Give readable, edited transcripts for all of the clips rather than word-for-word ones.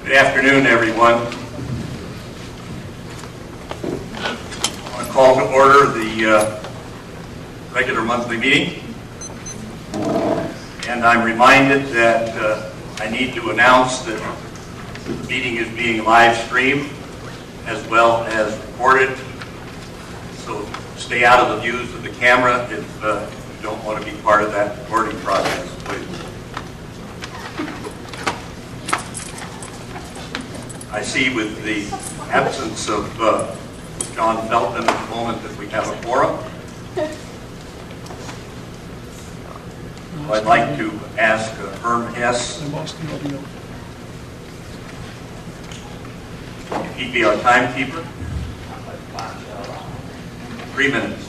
Good afternoon, everyone. I want to call to order the regular monthly meeting. And I'm reminded that I need to announce that the meeting is being live streamed as well as recorded. So stay out of the views of the camera if you don't want to be part of that recording process, please. I see with the absence of John Felton at the moment that we have a quorum. I'd like to ask Herm Hess, he'd be our timekeeper. 3 minutes.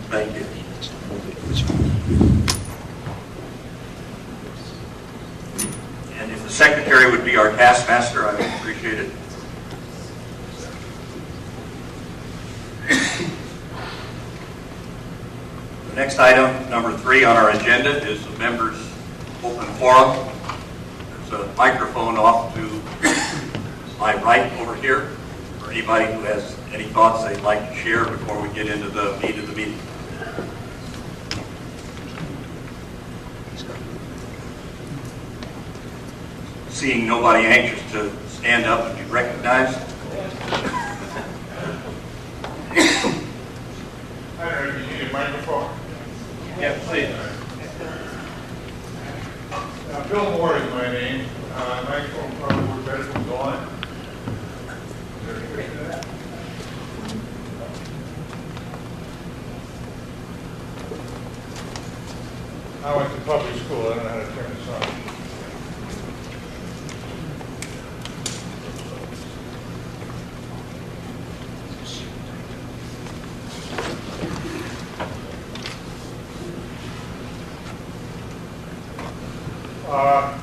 Thank you. And if the secretary would be our taskmaster, I would appreciate it. The next item, number 3 on our agenda, is the members' open forum. There's a microphone off to my right over here for anybody who has any thoughts they'd like to share before we get into the meat of the meeting. Seeing nobody anxious to stand up and be recognized. I don't know if you need a microphone. Yeah, please. Bill Moore is my name. Microphone probably works better than Dawn. I went to public school. I don't know how to turn this on.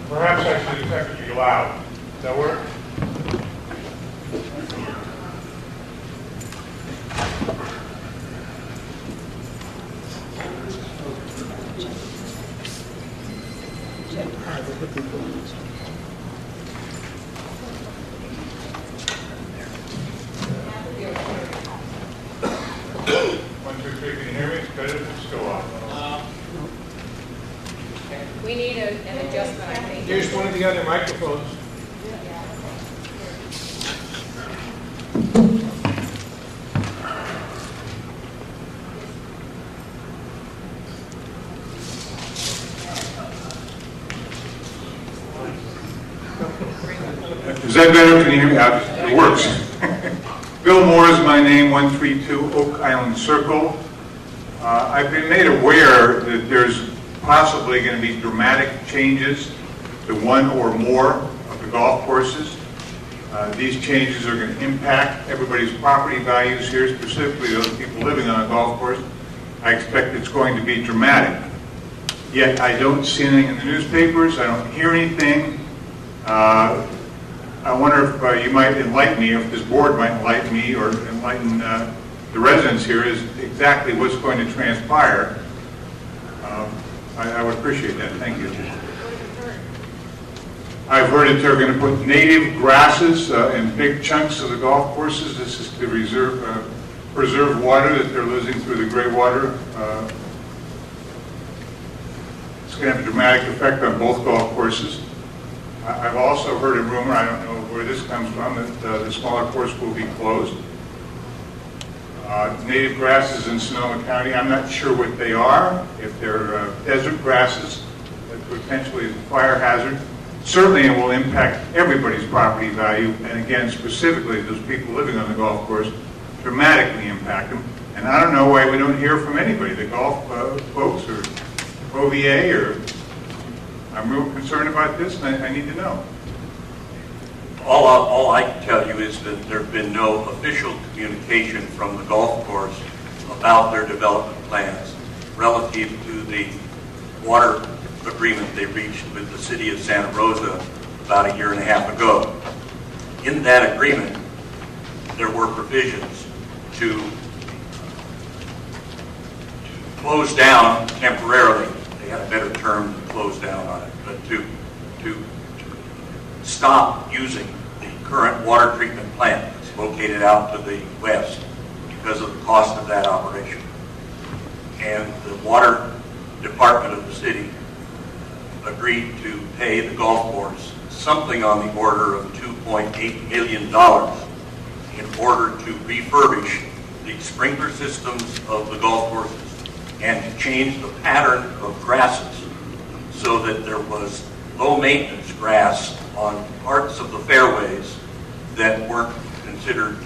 Perhaps I should attempt to be loud. Does that work? One, two, three. Can you hear me? It's better if it's still off. We need an adjustment, I think. Here's one of the other microphones. Is that better? Can you hear me? It works. Bill Moore is my name, 132 Oak Island Circle. I've been made aware that there's possibly going to be dramatic changes to one or more of the golf courses. These changes are going to impact everybody's property values here, specifically those people living on a golf course. I expect it's going to be dramatic. Yet I don't see anything in the newspapers. I don't hear anything. I wonder if you might enlighten me, if this board might enlighten me or enlighten the residents here as exactly what's going to transpire. I would appreciate that. Thank you. I've heard that they're going to put native grasses in big chunks of the golf courses. This is to preserve water that they're losing through the gray water. It's going to have a dramatic effect on both golf courses. I've also heard a rumor, I don't know where this comes from, that the smaller course will be closed. Native grasses in Sonoma County, I'm not sure what they are. If they're desert grasses, that potentially is a fire hazard. Certainly it will impact everybody's property value, and again, specifically those people living on the golf course, dramatically impact them. And I don't know why we don't hear from anybody, the golf folks or OVA, or I'm real concerned about this, and I need to know. All I can tell you is that there have been no official communication from the golf course about their development plans relative to the water agreement they reached with the city of Santa Rosa about 1.5 years ago. In that agreement, there were provisions to close down temporarily. They had a better term than close down on it, but to stop using the current water treatment plant that's located out to the west because of the cost of that operation. And the water department of the city agreed to pay the golf course something on the order of $2.8 million in order to refurbish the sprinkler systems of the golf courses and to change the pattern of grasses so that there was low maintenance grass on parts of the fairways that weren't considered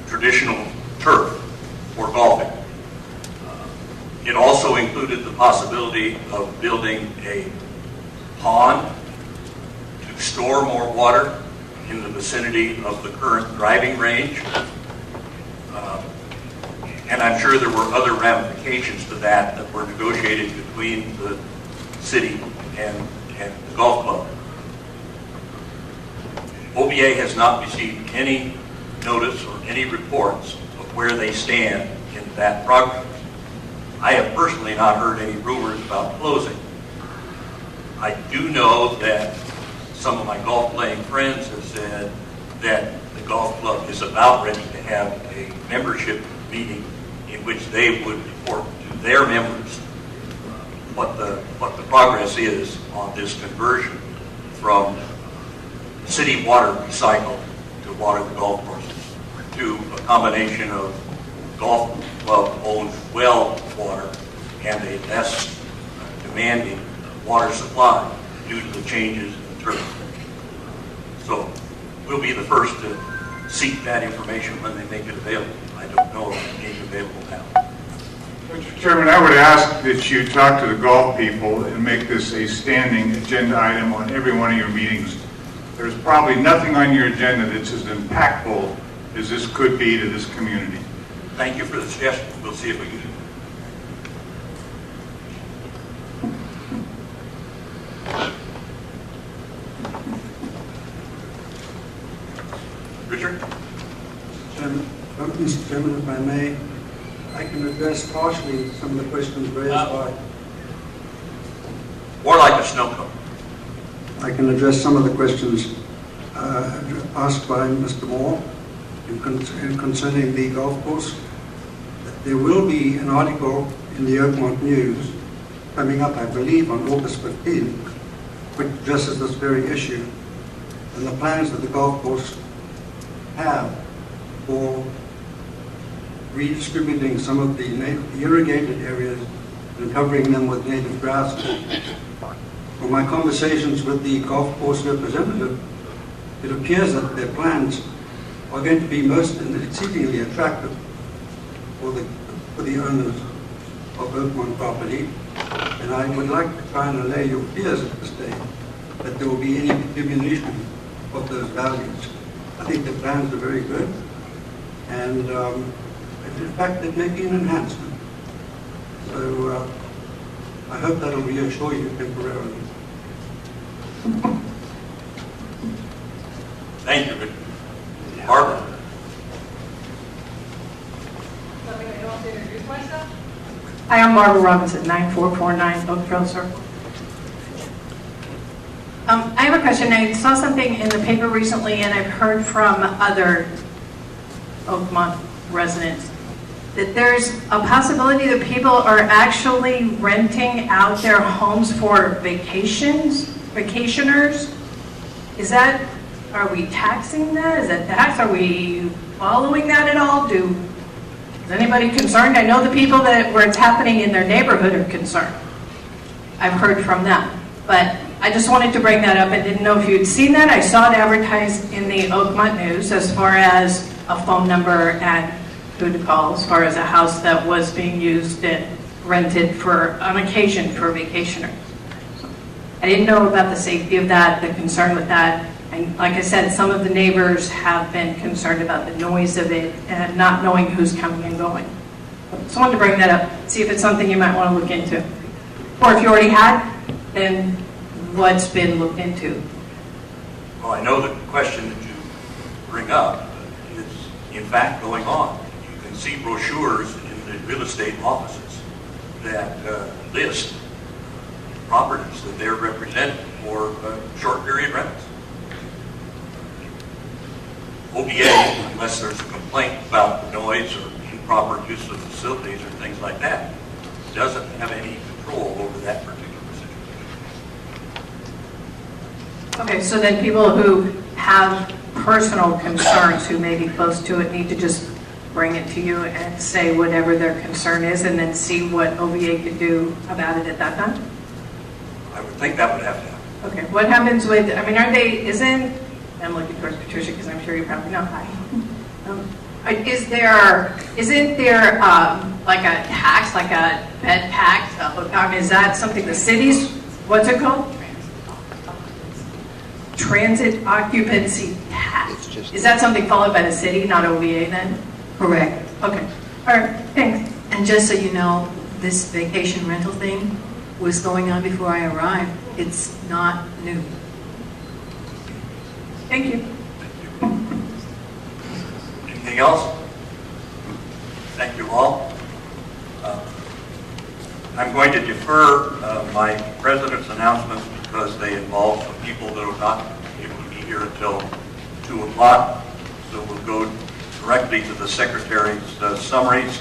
traditional turf for golfing. It also included the possibility of building a pond to store more water in the vicinity of the current driving range. And I'm sure there were other ramifications to that were negotiated between the city and the golf club. OVA has not received any notice or any reports of where they stand in that progress. I have personally not heard any rumors about closing. I do know that some of my golf playing friends have said that the golf club is about ready to have a membership meeting in which they would report to their members what the progress is on this conversion from city water recycled to water the golf courses to a combination of golf club owned well water and a less demanding water supply due to the changes in the turf. So we'll be the first to seek that information when they make it available. I don't know if it's being available now. Mr. Chairman, I would ask that you talk to the golf people and make this a standing agenda item on every one of your meetings. There's probably nothing on your agenda that's as impactful as this could be to this community. Thank you for the suggestion. We'll see if we can do it. Richard? Mr. Chairman, if I may, I can address partially some of the questions raised by... More like a snow cone. I can address some of the questions asked by Mr. Moore concerning the golf course. There will be an article in the Oakmont News coming up, I believe, on August 15th, which addresses this very issue and the plans that the golf course have for redistributing some of the irrigated areas and covering them with native grasses. From my conversations with the golf course representative, it appears that their plans are going to be most and exceedingly attractive for the owners of Oakmont property. And I would like to try and allay your fears at this stage that there will be any diminution of those values. I think the plans are very good, and in fact, it may be an enhancement. So I hope that will reassure you temporarily. Thank you, Richard. Barbara? Something I don't have to introduce myself? Hi, I'm Barbara Robinson, 9449 Oakville Circle. I have a question. I saw something in the paper recently, and I've heard from other Oakmont residents that there's a possibility that people are actually renting out their homes for vacationers. Is that, are we taxing that? Is that tax? Are we following that at all? Is anybody concerned? I know the people where it's happening in their neighborhood are concerned. I've heard from them. But I just wanted to bring that up. I didn't know if you'd seen that. I saw it advertised in the Oakmont News as far as a phone number and who to call as far as a house that was being used and rented on occasion for vacationers. So I didn't know about the safety of that, the concern with that. And like I said, some of the neighbors have been concerned about the noise of it and not knowing who's coming and going. So I wanted to bring that up, see if it's something you might want to look into. Or if you already had, then what's been looked into? Well, I know the question that you bring up is in fact going on. You can see brochures in the real estate offices that list properties that they're representing for short period rentals. OVA, unless there's a complaint about noise or improper use of facilities or things like that, doesn't have any control over that particular situation. Okay, so then people who have personal concerns, who may be close to it, need to just bring it to you and say whatever their concern is, and then see what OVA can do about it at that time? I would think that would have to happen. Okay, what happens with, I mean, are they, I'm looking towards Patricia because I'm sure you probably know. Hi. Isn't there like a tax, like a bed tax? I mean, is that something the cities, what's it called? Transit occupancy tax. Is that something followed by the city, not OVA then? Correct. Okay, all right, thanks. And just so you know, this vacation rental thing was going on before I arrived. It's not new. Thank you. Anything else? Thank you all. I'm going to defer my president's announcements because they involve some people that are not able to be here until 2 o'clock. So we'll go directly to the secretary's summaries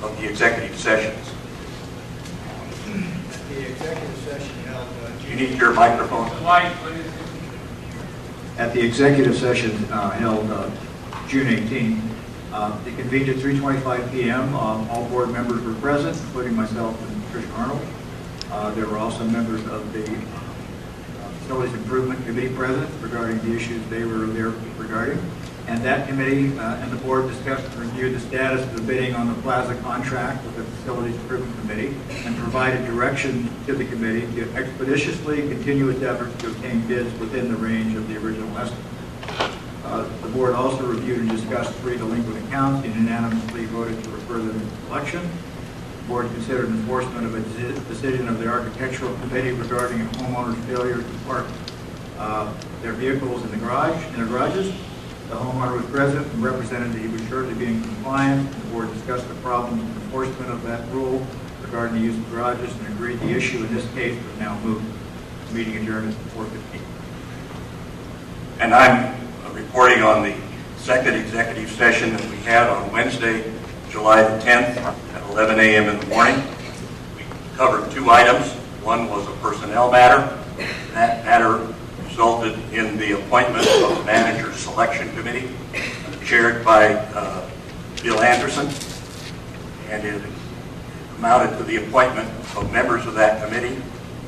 of the executive sessions. The executive session held. You need your microphone. At the executive session held June 18th, it convened at 3:25 p.m. All board members were present, including myself and Patricia Arnold. There were also members of the Facilities Improvement Committee present regarding the issues they were there regarding. And that committee and the board discussed and reviewed the status of the bidding on the plaza contract with the Facilities Improvement Committee and provided direction to the committee to expeditiously continue its efforts to obtain bids within the range of the original estimate. The board also reviewed and discussed 3 delinquent accounts and unanimously voted to refer them to collection. The board considered enforcement of a decision of the Architectural Committee regarding a homeowner's failure to park their vehicles in their garages. The homeowner was present and represented that he was sure to be in compliance. The board discussed the problems with enforcement of that rule regarding the use of garages and agreed the issue in this case was now moved. The meeting adjourned at 4:15. And I'm reporting on the second executive session that we had on Wednesday, July the 10th at 11 a.m. in the morning. We covered 2 items. One was a personnel matter. That matter resulted in the appointment of the manager selection committee chaired by Bill Anderson, and it amounted to the appointment of members of that committee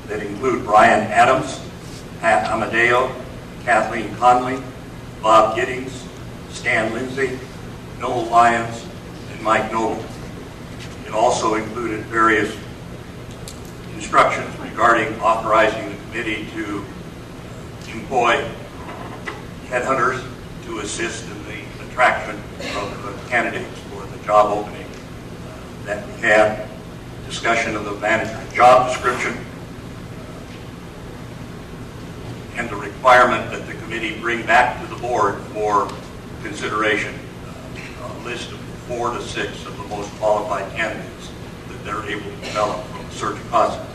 that include Brian Adams, Pat Amadeo, Kathleen Conley, Bob Giddings, Stan Lindsay, Noel Lyons, and Mike Noble. It also included various instructions regarding authorizing the committee to employ headhunters to assist in the attraction of candidates for the job opening that we had, discussion of the manager's job description, and the requirement that the committee bring back to the board for consideration a list of 4 to 6 of the most qualified candidates that they're able to develop from the search process.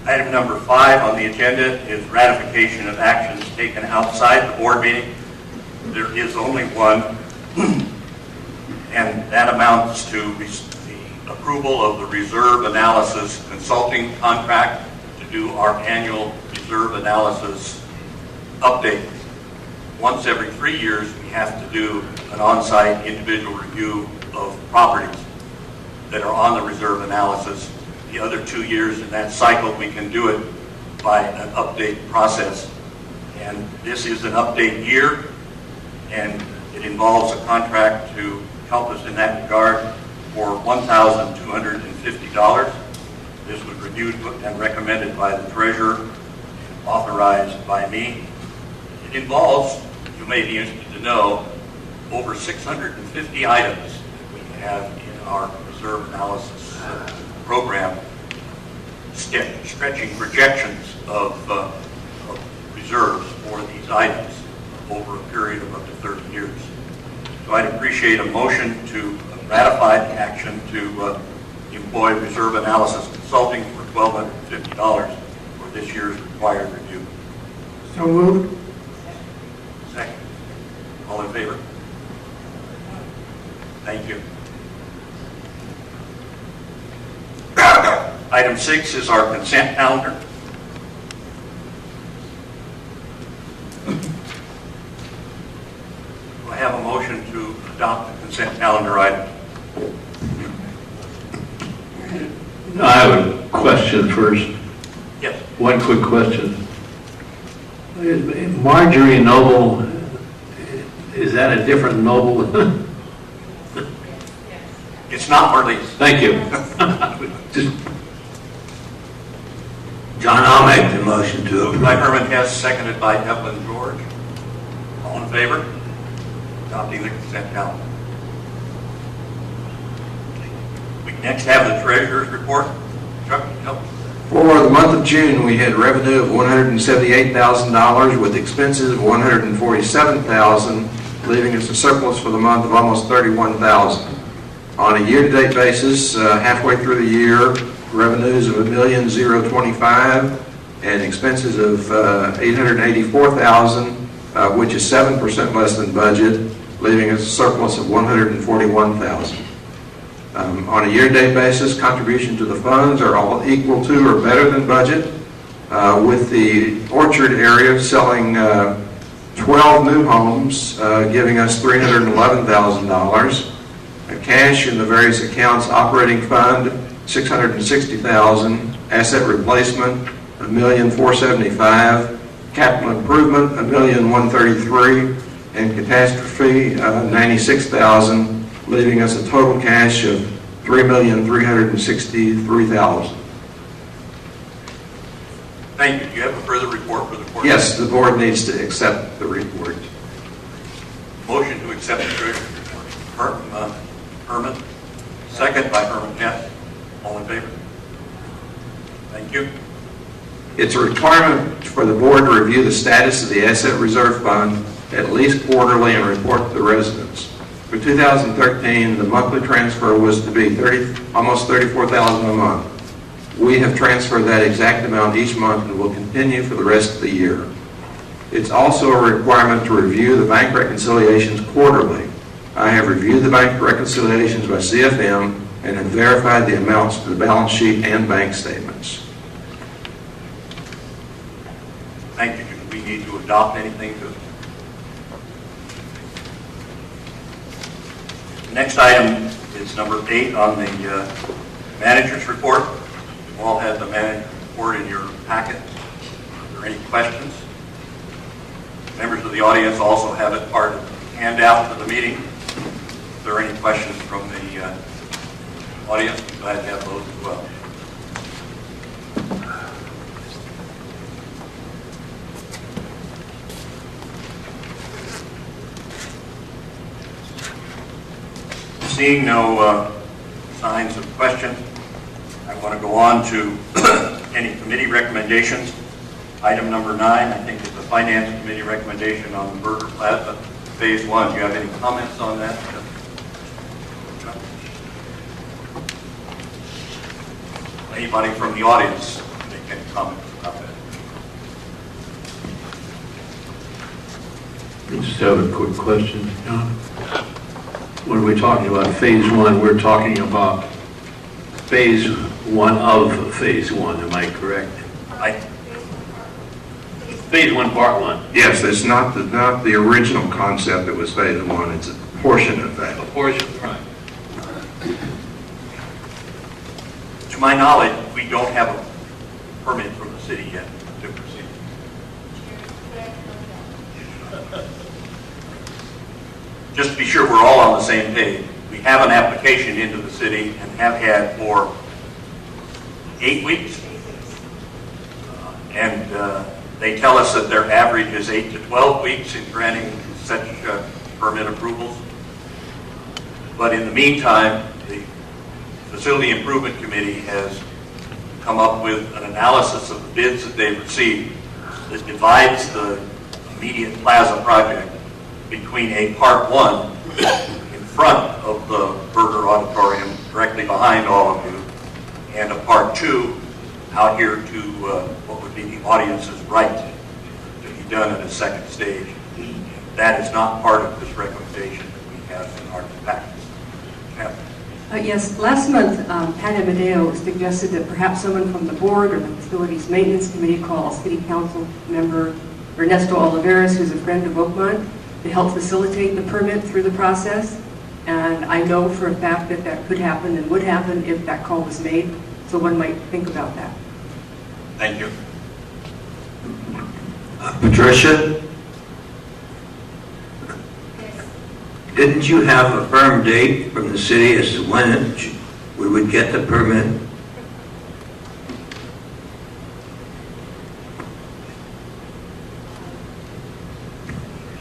Item number 5 on the agenda is ratification of actions taken outside the board meeting. There is only one, and that amounts to the approval of the reserve analysis consulting contract to do our annual reserve analysis update. Once every 3 years, we have to do an on-site individual review of properties that are on the reserve analysis. The other 2 years in that cycle, we can do it by an update process. And this is an update year, and it involves a contract to help us in that regard for $1,250. This was reviewed and recommended by the treasurer, authorized by me. It involves, you may be interested to know, over 650 items that we have in our reserve analysis program, stretching projections of reserves for these items over a period of up to 30 years. So I'd appreciate a motion to ratify the action to employ reserve analysis consulting for $1,250 for this year's required review. So moved. Second. All in favor? Thank you. Item 6 is our consent calendar. Do I have a motion to adopt the consent calendar item? I have a question first. Yes. One quick question. Marjorie Noble, is that a different Noble? It's not Marlies. Thank you. Just, John, I'll make the motion to Moved by approve. Herman Hess, seconded by Evelyn George. All in favor? Adopting the consent calendar. We next have the treasurer's report. Chuck, help. For the month of June, we had revenue of $178,000 with expenses of $147,000, leaving us a surplus for the month of almost $31,000. On a year-to-date basis, halfway through the year, revenues of $1,025,000 and expenses of $884,000, which is 7% less than budget, leaving us a surplus of $141,000. On a year-to-date basis, contribution to the funds are all equal to or better than budget, with the Orchard area selling 12 new homes, giving us $311,000. Cash in the various accounts: operating fund, $660,000, asset replacement, $1,475,000, capital improvement, $1,133,000, and catastrophe, $96,000, leaving us a total cash of $3,363,000. Thank you. Do you have a further report for the board? Yes, the board needs to accept the report. Motion to accept the treasurer's report. Herman, second by Herman Hess. All in favor? Thank you. It's a requirement for the board to review the status of the asset reserve fund at least quarterly and report to the residents. For 2013, the monthly transfer was to be almost $34,000 a month. We have transferred that exact amount each month and will continue for the rest of the year. It's also a requirement to review the bank reconciliations quarterly. I have reviewed the bank reconciliations by CFM and have verified the amounts to the balance sheet and bank statements. Thank you. Do we need to adopt anything to? The next item is number 8 on the manager's report. You all have the manager's report in your packet. Are there any questions? Members of the audience also have it part of the handout for the meeting. If there are any questions from the audience, I'm glad to have those as well. Seeing no signs of question, I want to go on to any committee recommendations. Item number 9, I think, is the Finance Committee recommendation on the Burger Plaza Phase 1. Do you have any comments on that? Anybody from the audience make any comments about that? I just have a quick question, John. When we're talking about Phase 1, we're talking about Phase 1 of Phase 1, am I correct? Phase 1, Part 1. Yes, it's not the original concept that was Phase 1. It's a portion of that. A portion, right. To my knowledge, we don't have a permit from the city yet to proceed. Just to be sure we're all on the same page, we have an application into the city and have had for 8 weeks. They tell us that their average is 8 to 12 weeks in granting such permit approvals. But in the meantime, the Facility Improvement Committee has come up with an analysis of the bids that they've received that divides the immediate plaza project between a Part 1 in front of the Burger Auditorium, directly behind all of you, and a Part 2 out here to what would would be the audience's right to be done at a second stage. That is not part of this recommendation that we have in our package. Yes, last month, Pat Amadeo suggested that perhaps someone from the board or the Facilities Maintenance Committee call City Council member Ernesto Oliveras, who's a friend of Oakmont, to help facilitate the permit through the process. And I know for a fact that that could happen and would happen if that call was made, so one might think about that. Thank you. Patricia, didn't you have a firm date from the city as to when we would get the permit?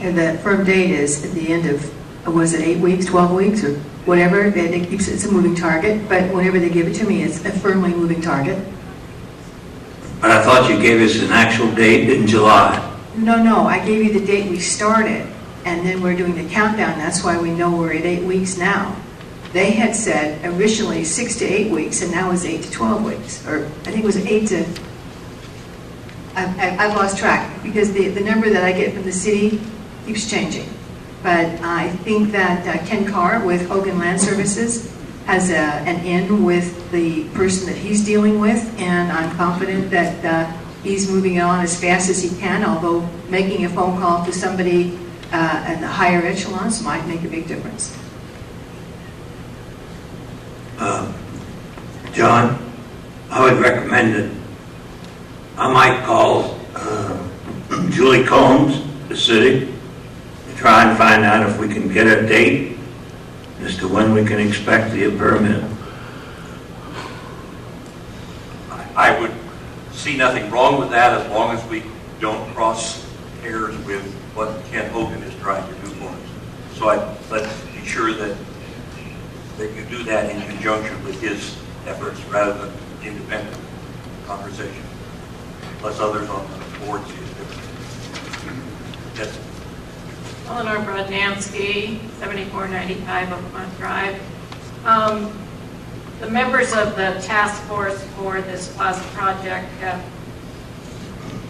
And the firm date is at the end of, was it 8 weeks, 12 weeks, or whatever? It's a moving target, but whenever they give it to me, it's a firmly moving target. But I thought you gave us an actual date in July. No, I gave you the date we started, and then we're doing the countdown. That's why we know we're at 8 weeks now. They had said originally 6 to 8 weeks, and now it's 8 to 12 weeks. Or I think it was 8 to... I've lost track, because the number that I get from the city keeps changing. But I think that Ken Carr with Hogan Land Services has an in with the person that he's dealing with, and I'm confident that he's moving on as fast as he can, although making a phone call to somebody at the higher echelons might make a big difference. John, I would recommend that I might call Julie Combs, the city, to try and find out if we can get a date as to when we can expect the permit. I would see nothing wrong with that as long as we don't cross hairs with what Ken Hogan is trying to do for us. So let's be sure that you do that in conjunction with his efforts rather than independent conversation. Plus others on the board see it differently. Yes. Eleanor Brodnansky, 7495 Oakmont Drive. The members of the task force for this plaza project have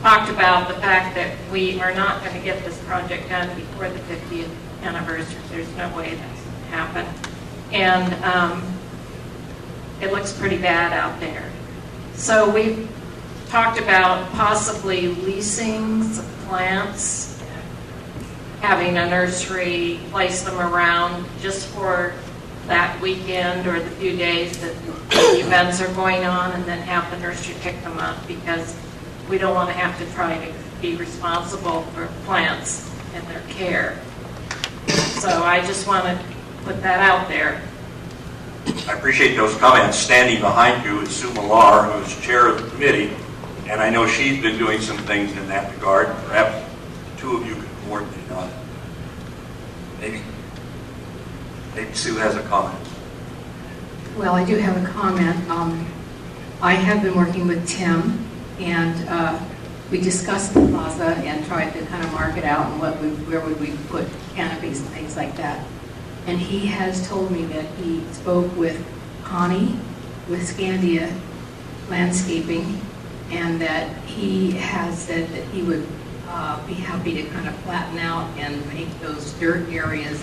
talked about the fact that we are not going to get this project done before the 50th anniversary. There's no way that's going to happen. And it looks pretty bad out there. So we've talked about possibly leasing some plants, having a nursery, place them around just for that weekend or the few days that the events are going on, and then have the nursery pick them up, because we don't want to have to try to be responsible for plants and their care. So I just want to put that out there. I appreciate those comments. Standing behind you is Sue Millar, who is chair of the committee, and I know she's been doing some things in that regard. Perhaps the two of you could coordinate on it. Maybe Sue has a comment. Well, I do have a comment. I have been working with Tim, and we discussed the plaza and tried to kind of mark it out and where would we put canopies and things like that. And he has told me that he spoke with Connie with Scandia Landscaping, and that he has said that he would be happy to kind of flatten out and make those dirt areas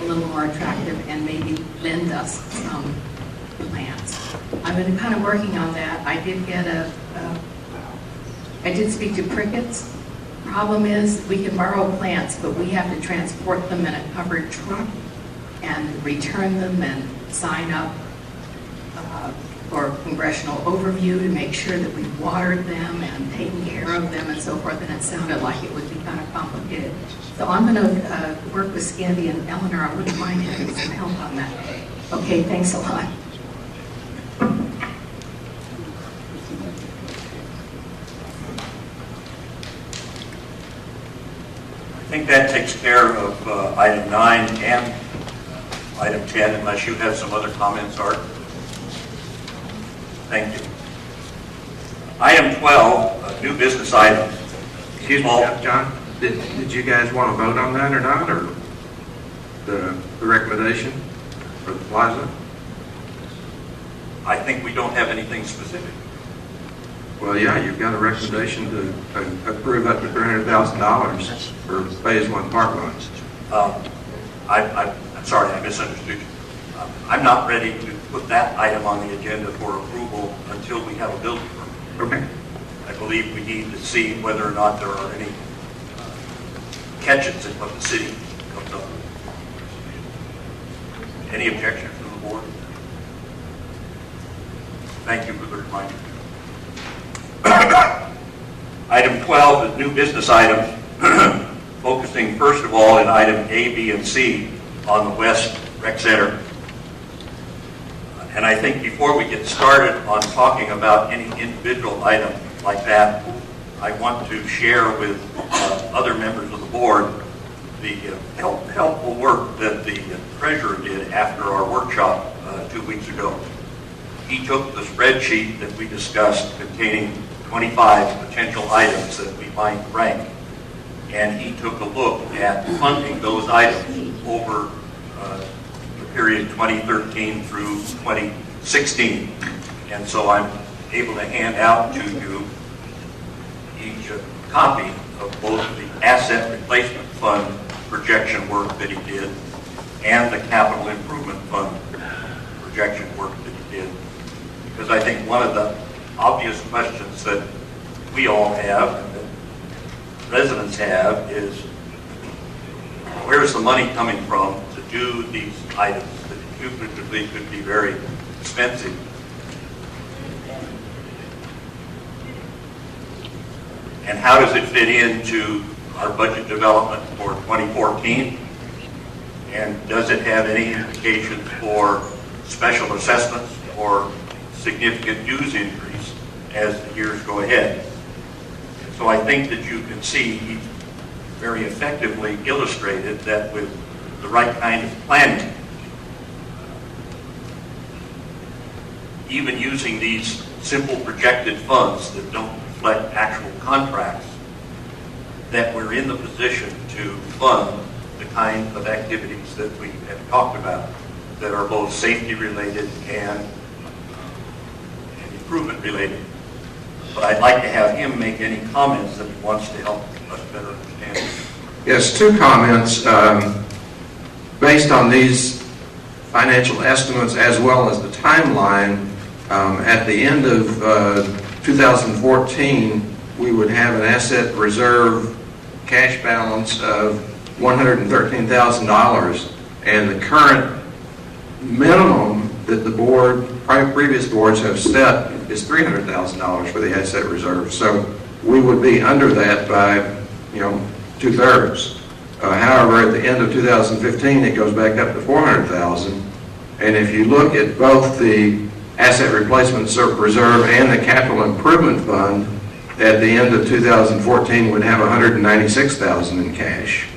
a little more attractive and maybe lend us some plants. I've been kind of working on that. I did get I did speak to Crickets. Problem is, we can borrow plants, but we have to transport them in a covered truck and return them and sign up for congressional overview to make sure that we've watered them and taken care of them and so forth, and it sounded like it would be kind of complicated. So I'm going to work with Scandy and Eleanor. I wouldn't mind having some help on that. Okay, thanks a lot. I think that takes care of item 9 and item 10, unless you have some other comments, Art. Thank you. Item 12, new business item. Excuse me, John, did you guys want to vote on that or not, or the recommendation for the plaza? I think we don't have anything specific. Well, yeah, you've got a recommendation to approve up to $300,000 for Phase 1 park lots. I'm sorry, I misunderstood you. I'm not ready to put that item on the agenda for approval until we have a building permit. Okay. I believe we need to see whether or not there are any catches in what the city comes up with. Any objections from the board? Thank you for the reminder. Item 12 is new business items, focusing first of all in item A, B, and C on the West Rec Center. And I think before we get started on talking about any individual item like that, I want to share with other members of the board the helpful work that the treasurer did after our workshop 2 weeks ago. He took the spreadsheet that we discussed containing 25 potential items that we might rank, and he took a look at funding those items over the period 2013 through 2016. And so I'm able to hand out to you each copy of both the asset replacement fund projection work that he did and the capital improvement fund projection work that he did. Because I think one of the obvious questions that we all have and that residents have is, where's the money coming from to do these items that cumulatively could be very expensive? And how does it fit into our budget development for 2014? And does it have any implications for special assessments or significant dues increase as the years go ahead? So I think that you can see he very effectively illustrated that with the right kind of planning, even using these simple projected funds that don't reflect actual contracts, that we're in the position to fund the kind of activities that we have talked about that are both safety related and improvement related. But I'd like to have him make any comments that he wants to help us better understand it. Yes, two comments. Based on these financial estimates as well as the timeline, at the end of 2014, we would have an asset reserve cash balance of $113,000, and the current minimum that the board, previous boards have set is $300,000 for the asset reserve. So we would be under that by, 2/3. However, at the end of 2015, it goes back up to $400,000. And if you look at both the asset replacement reserve and the capital improvement fund, at the end of 2014, we'd have $196,000 in cash.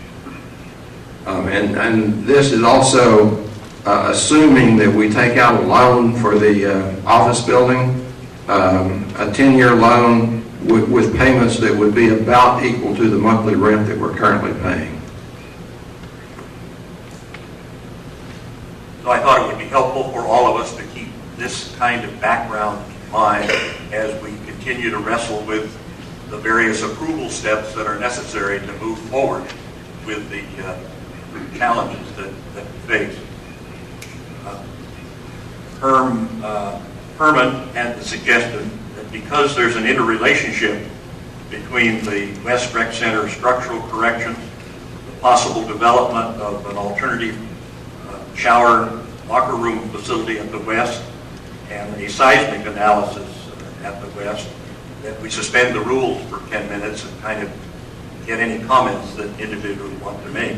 And this is also assuming that we take out a loan for the office building, a 10-year loan with payments that would be about equal to the monthly rent that we're currently paying. So I thought it would be helpful for all of us to keep this kind of background in mind as we continue to wrestle with the various approval steps that are necessary to move forward with the challenges that we face. Herman had the suggestion that because there's an interrelationship between the West Rec Center structural corrections, the possible development of an alternative shower locker room facility at the west, and a seismic analysis at the west, that we suspend the rules for 10 minutes and kind of get any comments that individuals want to make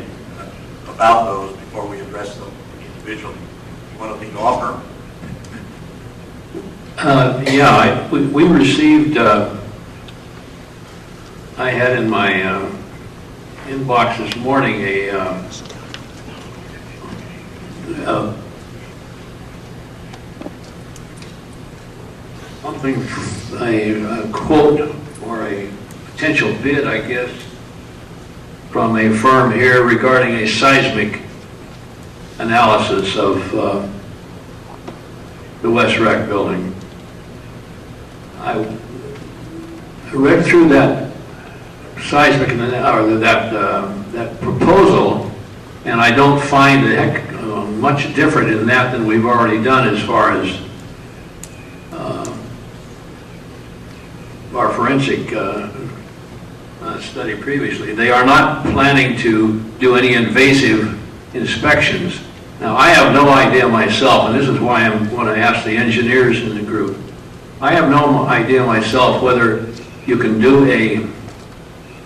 about those before we address them individually. You want to lead off, Herman? We received, I had in my inbox this morning a quote or a potential bid, I guess, from a firm here regarding a seismic analysis of the West Rec building. read through that seismic, or that proposal, and I don't find much different in that than we've already done as far as our forensic study previously. They are not planning to do any invasive inspections. Now, I have no idea myself, and this is why I want to ask the engineers in the group. I have no idea myself whether you can do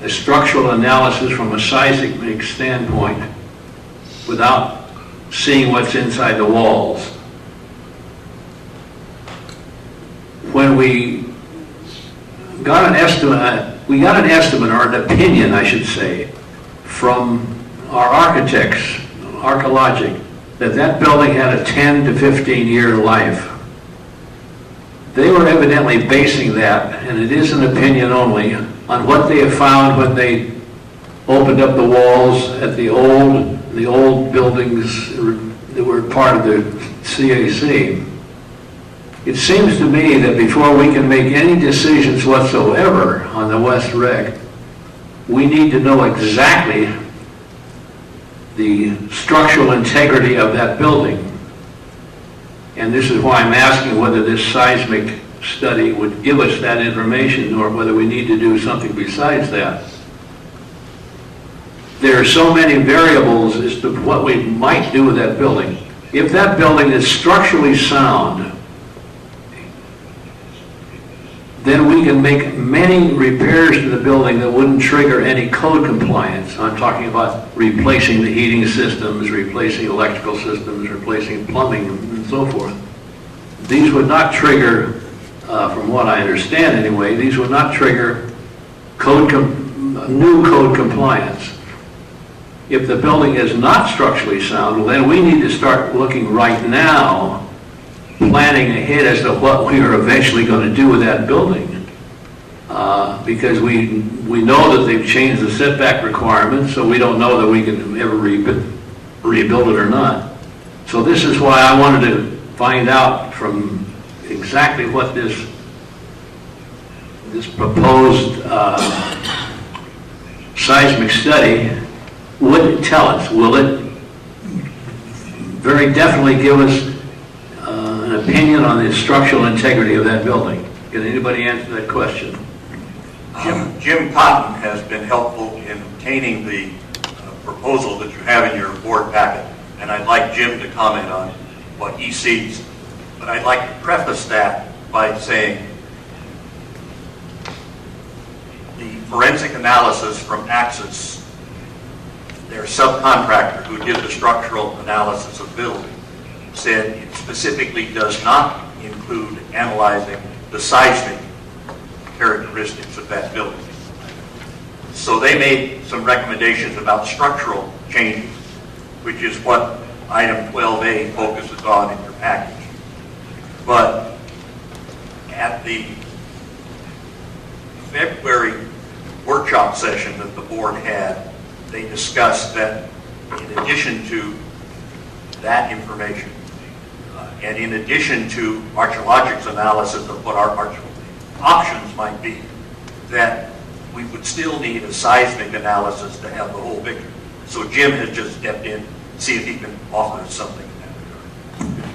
a structural analysis from a seismic standpoint without seeing what's inside the walls. When we got an estimate, or an opinion, I should say, from our architects, Archeologic, that building had a 10 to 15 year life. They were evidently basing that, and it is an opinion only, on what they have found when they opened up the walls at the old buildings that were part of the CAC. It seems to me that before we can make any decisions whatsoever on the West Rec, we need to know exactly the structural integrity of that building. And this is why I'm asking whether this seismic study would give us that information, or whether we need to do something besides that. There are so many variables as to what we might do with that building. If that building is structurally sound, then we can make many repairs to the building that wouldn't trigger any code compliance. I'm talking about replacing the heating systems, replacing electrical systems, replacing plumbing, and so forth. These would not trigger, from what I understand anyway, these would not trigger new code compliance. If the building is not structurally sound, well, then we need to start looking right now, planning ahead as to what we are eventually going to do with that building. Because we know that they've changed the setback requirements, so we don't know that we can ever rebuild it or not. So this is why I wanted to find out from exactly what this proposed seismic study would tell us. Will it very definitely give us an opinion on the structural integrity of that building? Can anybody answer that question? Jim Cotton has been helpful in obtaining the proposal that you have in your board packet, and I'd like Jim to comment on what he sees. But I'd like to preface that by saying the forensic analysis from Axis, their subcontractor who did the structural analysis of the building, said it specifically does not include analyzing the seismic characteristics of that building. So they made some recommendations about structural changes, which is what item 12A focuses on in your package. But at the February workshop session that the board had, they discussed that in addition to that information, and in addition to Archeologic's analysis of what our options might be, that we would still need a seismic analysis to have the whole picture. So Jim has just stepped in to see if he can offer us something in that regard.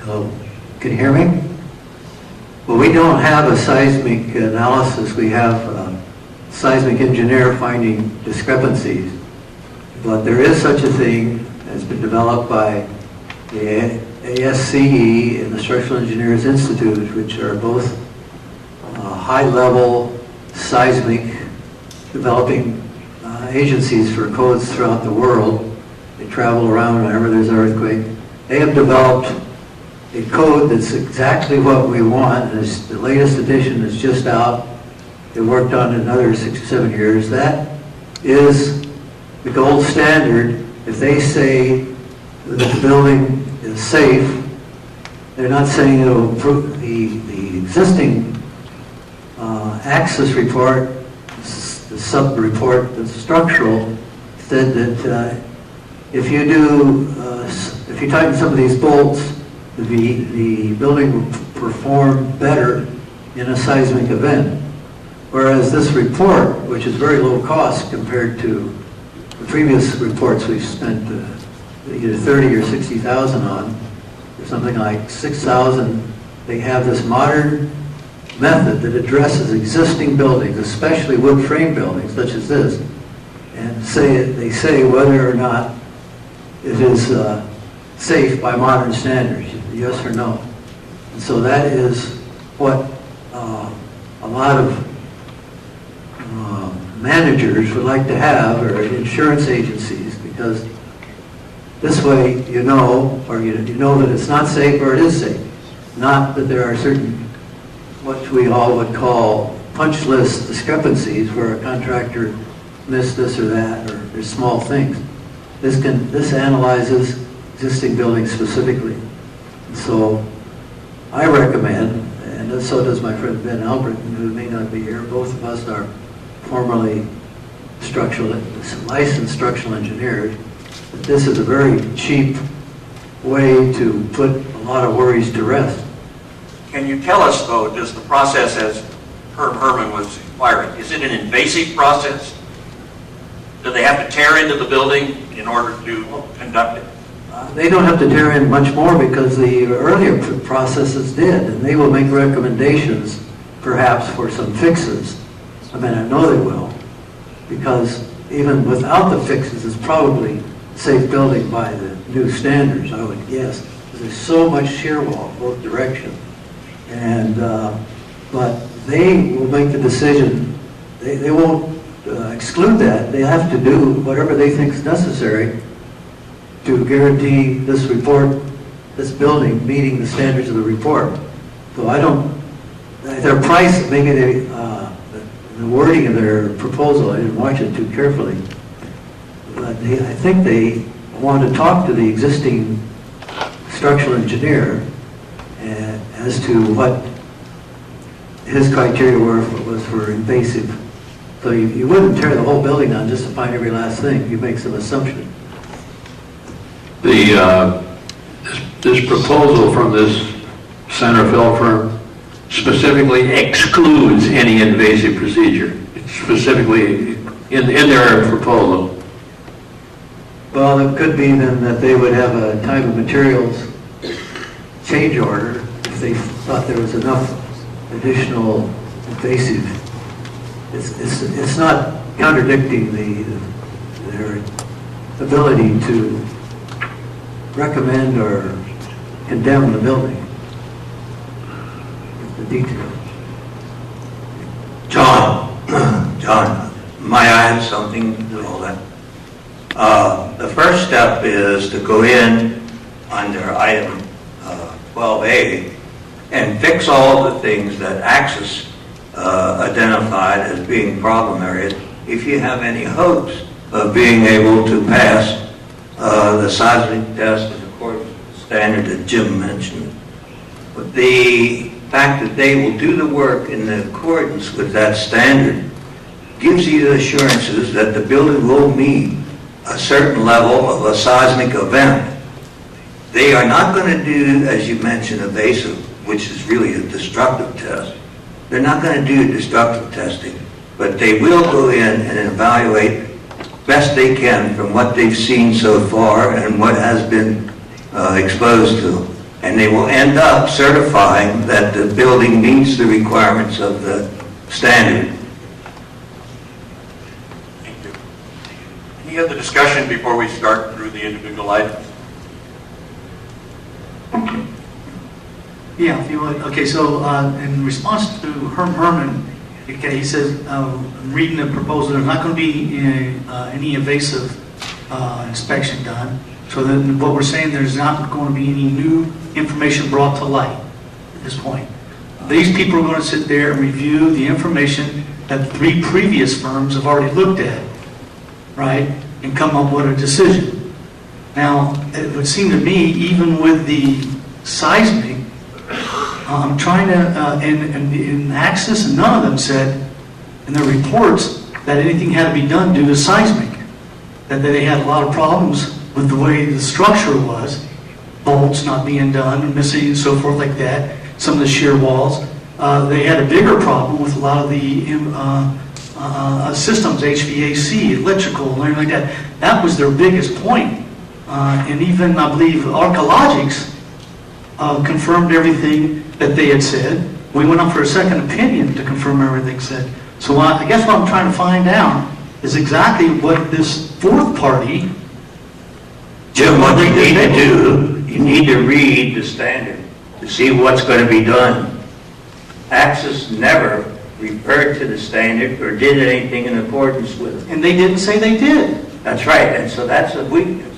Hello, can you hear me? Well, we don't have a seismic analysis. We have a seismic engineer finding discrepancies. But there is such a thing that's been developed by the ASCE and the Structural Engineers Institute, which are both high-level seismic developing agencies for codes throughout the world. They travel around whenever there's an earthquake. They have developed a code that's exactly what we want. The latest edition is just out. They worked on it another 6 or 7 years. That is the gold standard. If they say that the building is safe, they're not saying it'll improve. The existing Axis report, the sub-report that's structural, said that if you tighten some of these bolts, the building will perform better in a seismic event. Whereas this report, which is very low cost compared to the previous reports we've spent either 30 or 60,000 on, or something like 6,000, they have this modern method that addresses existing buildings, especially wood frame buildings such as this, and they say whether or not it is safe by modern standards, yes or no. And so that is what a lot of managers would like to have, or insurance agencies, because this way you know, or you know that it's not safe or it is safe. Not that there are certain, what we all would call punch list discrepancies where a contractor missed this or that, or there's small things. This analyzes existing buildings specifically. So I recommend, and so does my friend Ben Albert, who may not be here, both of us are formerly licensed structural engineers, but this is a very cheap way to put a lot of worries to rest. Can you tell us, though, does the process, as Herb Herman was inquiring, is it an invasive process? Do they have to tear into the building in order to conduct it? They don't have to tear in much more because the earlier processes did, and they will make recommendations perhaps for some fixes. I mean, I know they will, because even without the fixes, it's probably a safe building by the new standards, I would guess. There's so much shear wall both directions. And, but they will make the decision. They won't exclude that. They have to do whatever they think is necessary to guarantee this report, this building, meeting the standards of the report. So I don't, their price, maybe the wording of their proposal, I didn't watch it too carefully, but I think they want to talk to the existing structural engineer as to what his criteria was for invasive. So you wouldn't tear the whole building down just to find every last thing. You make some assumption. This proposal from this Center Fill firm specifically excludes any invasive procedure. It's specifically in their proposal. Well, it could be then that they would have a time and materials change order if they thought there was enough additional invasive. It's not contradicting their ability to recommend or condemn the building. The details. John, may I have something to all that? The first step is to go in under item 12A and fix all the things that Axis identified as being problem areas if you have any hopes of being able to pass the seismic test in accordance with the standard that Jim mentioned. But the fact that they will do the work in accordance with that standard gives you the assurances that the building will meet a certain level of a seismic event. They are not going to do, as you mentioned, evasive, which is really a destructive test. They're not going to do destructive testing, but they will go in and evaluate best they can from what they've seen so far and what has been exposed to. And they will end up certifying that the building meets the requirements of the standard. Thank you. Any other discussion before we start through the individual items? Yeah, if you would. Okay, so in response to Herm Herman, okay, he says, reading the proposal, there's not going to be any evasive inspection done. So then what we're saying, there's not going to be any new information brought to light at this point. These people are going to sit there and review the information that 3 previous firms have already looked at, right, and come up with a decision. Now, it would seem to me, even with the seismic, I'm trying to, and in Axis, none of them said in their reports that anything had to be done due to seismic, that they had a lot of problems with the way the structure was, bolts not being done, missing and so forth like that, some of the shear walls. they had a bigger problem with a lot of the systems, HVAC, electrical, and everything like that. That was their biggest point. And even, I believe, Archaeologics confirmed everything that they had said. We went up for a second opinion to confirm everything said. So I guess what I'm trying to find out is exactly what this fourth party... Jim, what you need to do, you need to read the standard to see what's going to be done. Axis never referred to the standard or did anything in accordance with it. And they didn't say they did. That's right, and so that's a weakness.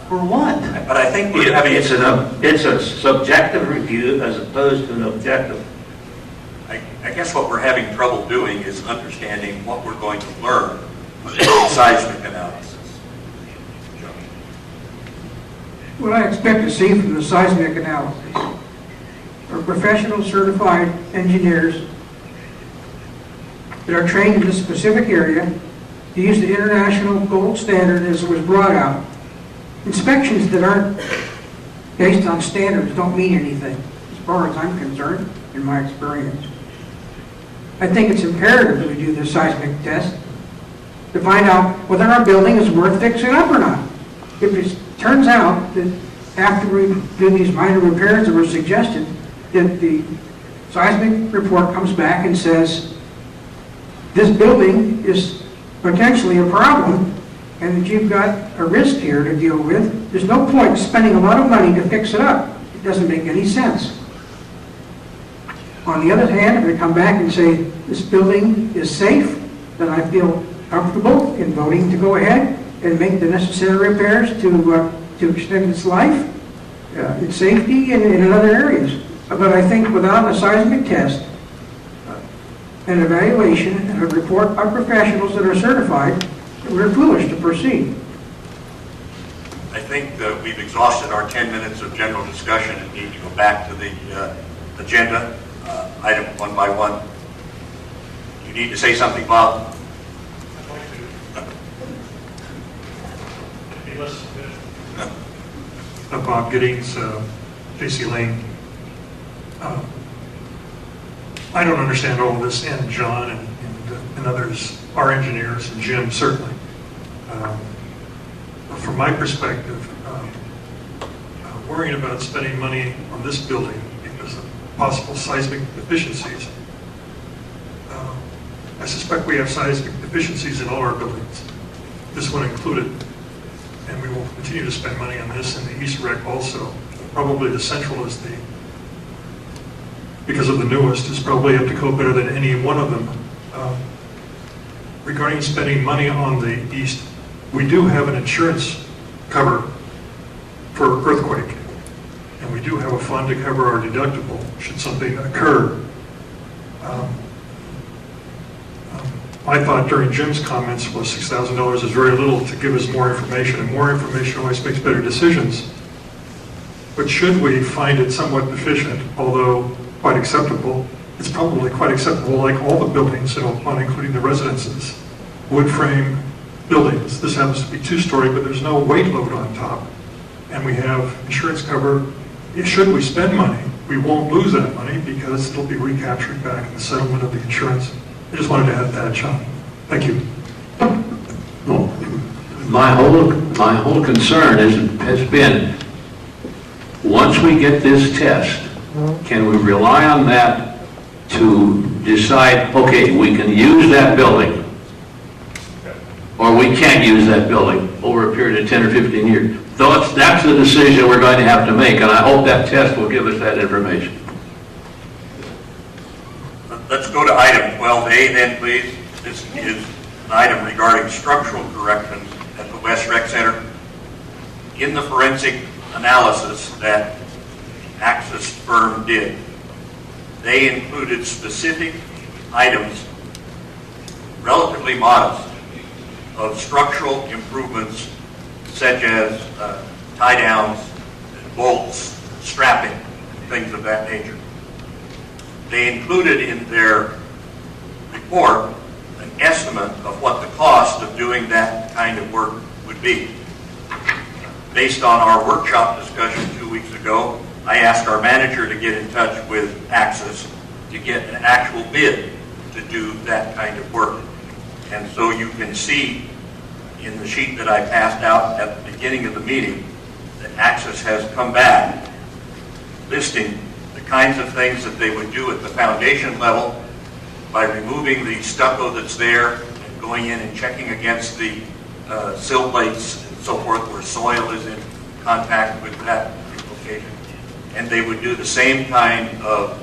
For what? But I think we're having... It's a subjective review as opposed to an objective. I guess what we're having trouble doing is understanding what we're going to learn from seismic analysis. What I expect to see from the seismic analysis are professional certified engineers that are trained in this specific area to use the international gold standard as it was brought out. Inspections that aren't based on standards don't mean anything, as far as I'm concerned, in my experience. I think it's imperative that we do this seismic test to find out whether our building is worth fixing up or not. If it turns out that after we do these minor repairs that were suggested, that the seismic report comes back and says, this building is potentially a problem and that you've got a risk here to deal with, there's no point spending a lot of money to fix it up. It doesn't make any sense. On the other hand, if they come back and say, this building is safe, then I feel comfortable in voting to go ahead and make the necessary repairs to extend its life, its safety, and in other areas. But I think without a seismic test, an evaluation, and a report by professionals that are certified, we're foolish to proceed. I think that we've exhausted our 10 minutes of general discussion and need to go back to the agenda, item one by one. You need to say something, Bob? Bob Giddings, J.C. Lane. I don't understand all of this, and John and others are engineers, and Jim certainly. From my perspective, worrying about spending money on this building because of possible seismic deficiencies, I suspect we have seismic deficiencies in all our buildings, this one included. And we will continue to spend money on this and the East Rec also. Probably the Central is because of the newest, is probably up to code better than any one of them. Regarding spending money on the East, we do have an insurance cover for earthquake. And we do have a fund to cover our deductible should something occur. My thought during Jim's comments was $6,000 is very little to give us more information, and more information always makes better decisions. But should we find it somewhat deficient, although quite acceptable, it's probably quite acceptable like all the buildings in Oak Lawn, including the residences. Wood frame buildings. This happens to be two-story, but there's no weight load on top. And we have insurance cover. Should we spend money, we won't lose that money because it'll be recaptured back in the settlement of the insurance. I just wanted to add that, John. Thank you. Well, my whole concern has been, once we get this test, can we rely on that to decide, okay, we can use that building, or we can't use that building over a period of 10 or 15 years? That's the decision we're going to have to make, and I hope that test will give us that information. Let's go to item 12A then, please. This is an item regarding structural corrections at the West Rec Center. In the forensic analysis that the Axis firm did, they included specific items, relatively modest, of structural improvements such as tie downs, bolts, strapping, things of that nature. They included in their report an estimate of what the cost of doing that kind of work would be. Based on our workshop discussion 2 weeks ago, I I asked our manager to get in touch with Axis to get an actual bid to do that kind of work. And so you can see in the sheet that I passed out at the beginning of the meeting that Axis has come back listing the kinds of things that they would do at the foundation level by removing the stucco that's there and going in and checking against the sill plates and so forth where soil is in contact with that location. And they would do the same kind of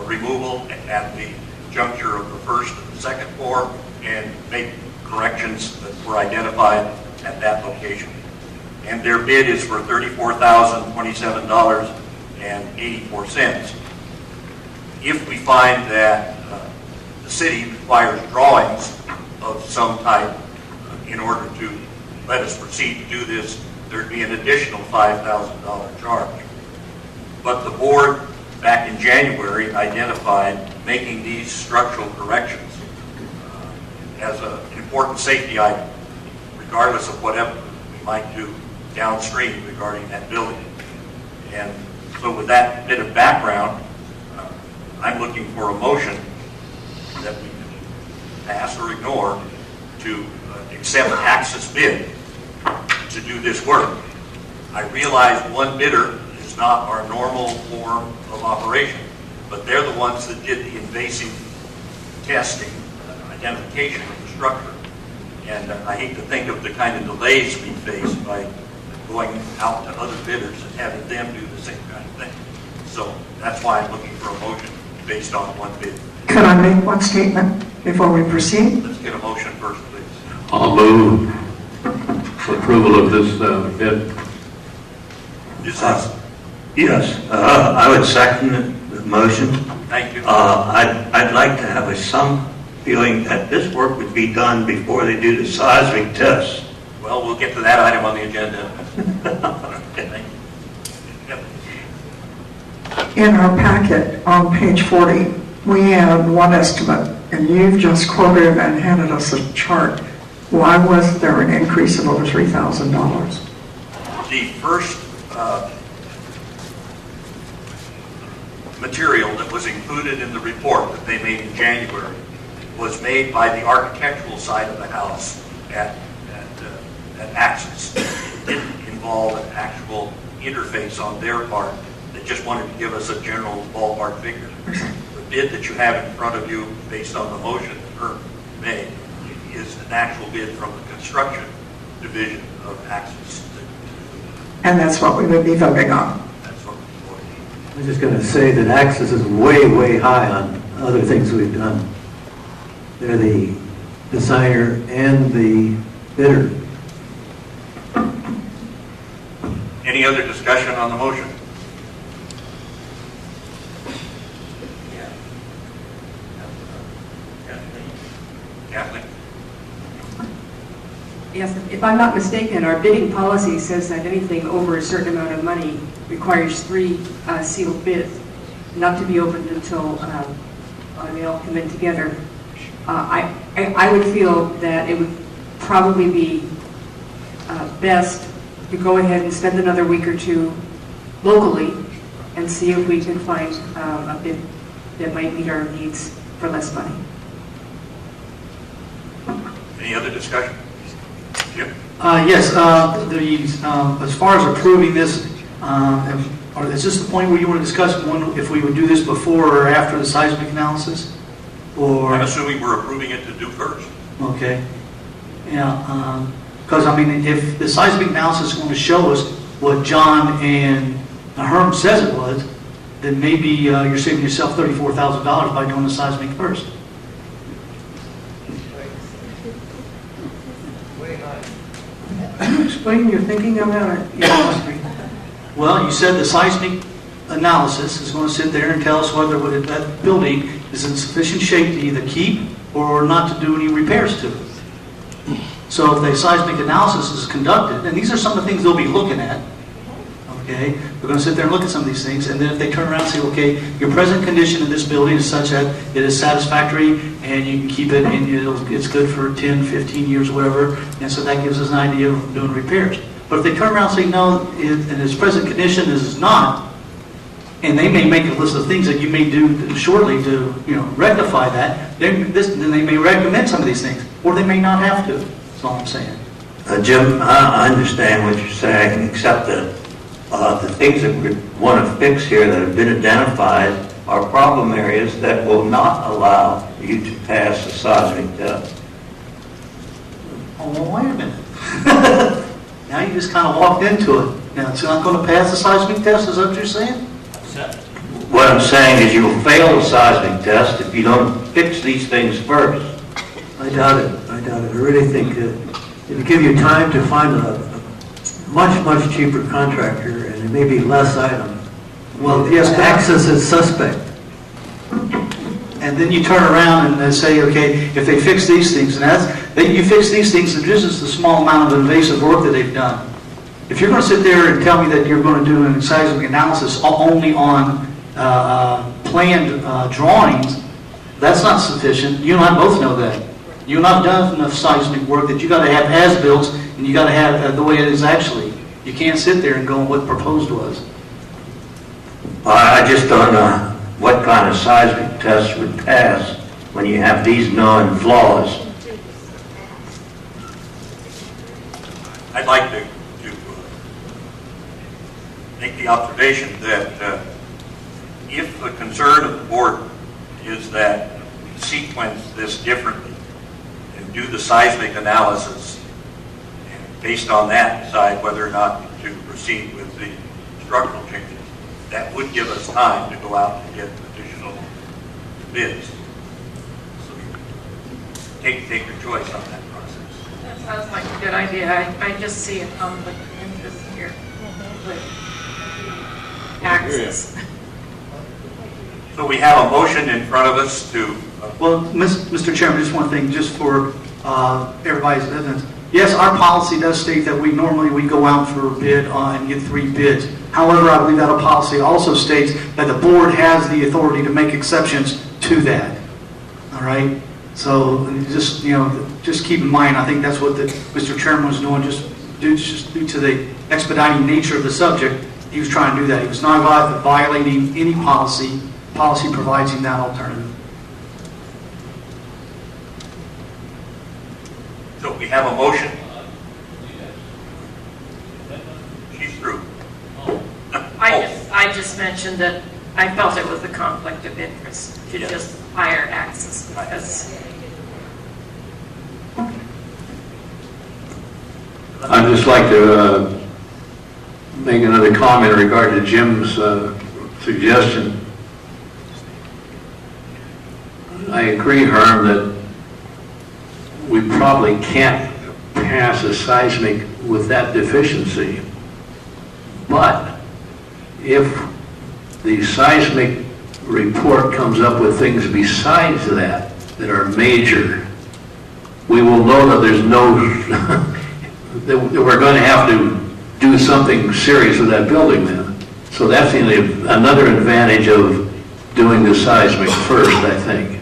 removal at the juncture of the first and the second floor and make corrections that were identified at that location. And their bid is for $34,027.84. If we find that the city requires drawings of some type in order to let us proceed to do this, there'd be an additional $5,000 charge. But the board, back in January, identified making these structural corrections as an important safety item, regardless of whatever we might do downstream regarding that building. And so with that bit of background, I'm looking for a motion that we can pass or ignore to accept Axis bid to do this work. I realize one bidder is not our normal form of operation, but they're the ones that did the invasive testing, identification of the structure. And I hate to think of the kind of delays we face by going out to other bidders and having them do the same kind of thing. So that's why I'm looking for a motion based on one bid. Can I make one statement before we proceed? Let's get a motion first, please. I'll move for approval of this bid. Yes, I would second the motion. Thank you. I'd like to have some feeling that this work would be done before they do the seismic tests. Well, we'll get to that item on the agenda. In our packet on page 40, we had one estimate, and you've just quoted and handed us a chart. Why was there an increase of over $3,000? The first material that was included in the report that they made in January was made by the architectural side of the house at Axis. It didn't involve an actual interface on their part. They just wanted to give us a general ballpark figure. The bid that you have in front of you, based on the motion that Herb made, is an actual bid from the construction division of Axis. And that's what we would be voting on. That's what we're voting on. I'm just going to say that Axis is way, way high on other things we've done. They're the designer and the bidder. Any other discussion on the motion? Kathleen? Yes, if I'm not mistaken, our bidding policy says that anything over a certain amount of money requires 3 sealed bids, not to be opened until they all come in together. I would feel that it would probably be best to go ahead and spend another week or two locally and see if we can find a bid that might meet our needs for less money. Any other discussion? Jim? Yes, as far as approving this, is this the point where you want to discuss if we would do this before or after the seismic analysis? Or I'm assuming we're approving it to do first. Okay. Yeah, because I mean, if the seismic analysis is going to show us what John and Herm says it was, then maybe you're saving yourself $34,000 by doing the seismic first. Can you explain your thinking on that? Well, you said the seismic analysis is going to sit there and tell us whether that building is in sufficient shape to either keep or not to do any repairs to it. So if the seismic analysis is conducted, and these are some of the things they'll be looking at, okay, we're going to sit there and look at some of these things, and then if they turn around and say, okay, your present condition of this building is such that it is satisfactory and you can keep it and it's good for 10, 15 years, whatever, and so that gives us an idea of doing repairs. But if they turn around and say, no, in its present condition, this is not, and they may make a list of things that you may do shortly to, rectify that, then they may recommend some of these things, or they may not have to. That's all I'm saying. Jim, I understand what you're saying, except that the things that we want to fix here that have been identified are problem areas that will not allow you to pass a seismic test. Oh, well, wait a minute. Now you just kind of walked into it. Now it's not going to pass the seismic test, is that what you're saying? What I'm saying is you'll fail the seismic test if you don't fix these things first. I doubt it. I really think it'll give you time to find a much cheaper contractor, and it may be less items. Well, yes, access is suspect. And then you turn around and say, okay, if they fix these things, you fix these things, and this is the small amount of invasive work that they've done. If you're going to sit there and tell me that you're going to do an seismic analysis only on planned drawings, that's not sufficient. You and I both know that. You've not done enough seismic work that you got to have as-built, and you got to have the way it is actually. You can't sit there and go on what proposed was. I just don't know what kind of seismic test would pass when you have these known flaws. I'd like to make the observation that if the concern of the board is that we sequence this differently and do the seismic analysis, and based on that decide whether or not to proceed with the structural changes, that would give us time to go out and get additional bids. So take your choice on that process. That sounds like a good idea. I just see a conflict of interest here with access. So we have a motion in front of us to... Well, Mr. Chairman, just one thing, just for everybody's evidence. Yes, our policy does state that we normally go out for a bid and get 3 bids. However, I believe that our policy also states that the board has the authority to make exceptions to that. All right? So just keep in mind, I think that's what Mr. Chairman was doing, just due to the expediting nature of the subject. He was trying to do that. He was not violating any policy. Policy provides him that alternative. So we have a motion. She's through. I just mentioned that I felt it was a conflict of interest to just hire access because... I'd just like to make another comment in regard to Jim's suggestion. I agree, Herm, that we probably can't pass a seismic with that deficiency. But if the seismic report comes up with things besides that are major, we will know that there's no, that we're going to have to do something serious with that building then. So that's another advantage of doing the seismic first, I think.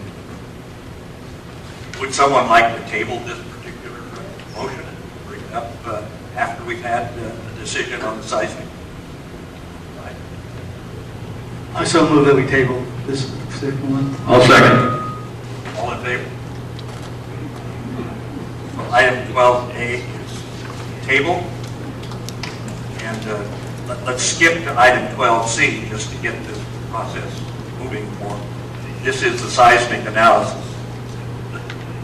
Would someone like to table this particular motion and bring it up after we've had a decision on the seismic? Right. I so move that we table this second one. I'll second. All in favor? So item 12A is table. And let's skip to item 12C just to get this process moving more. This is the seismic analysis. The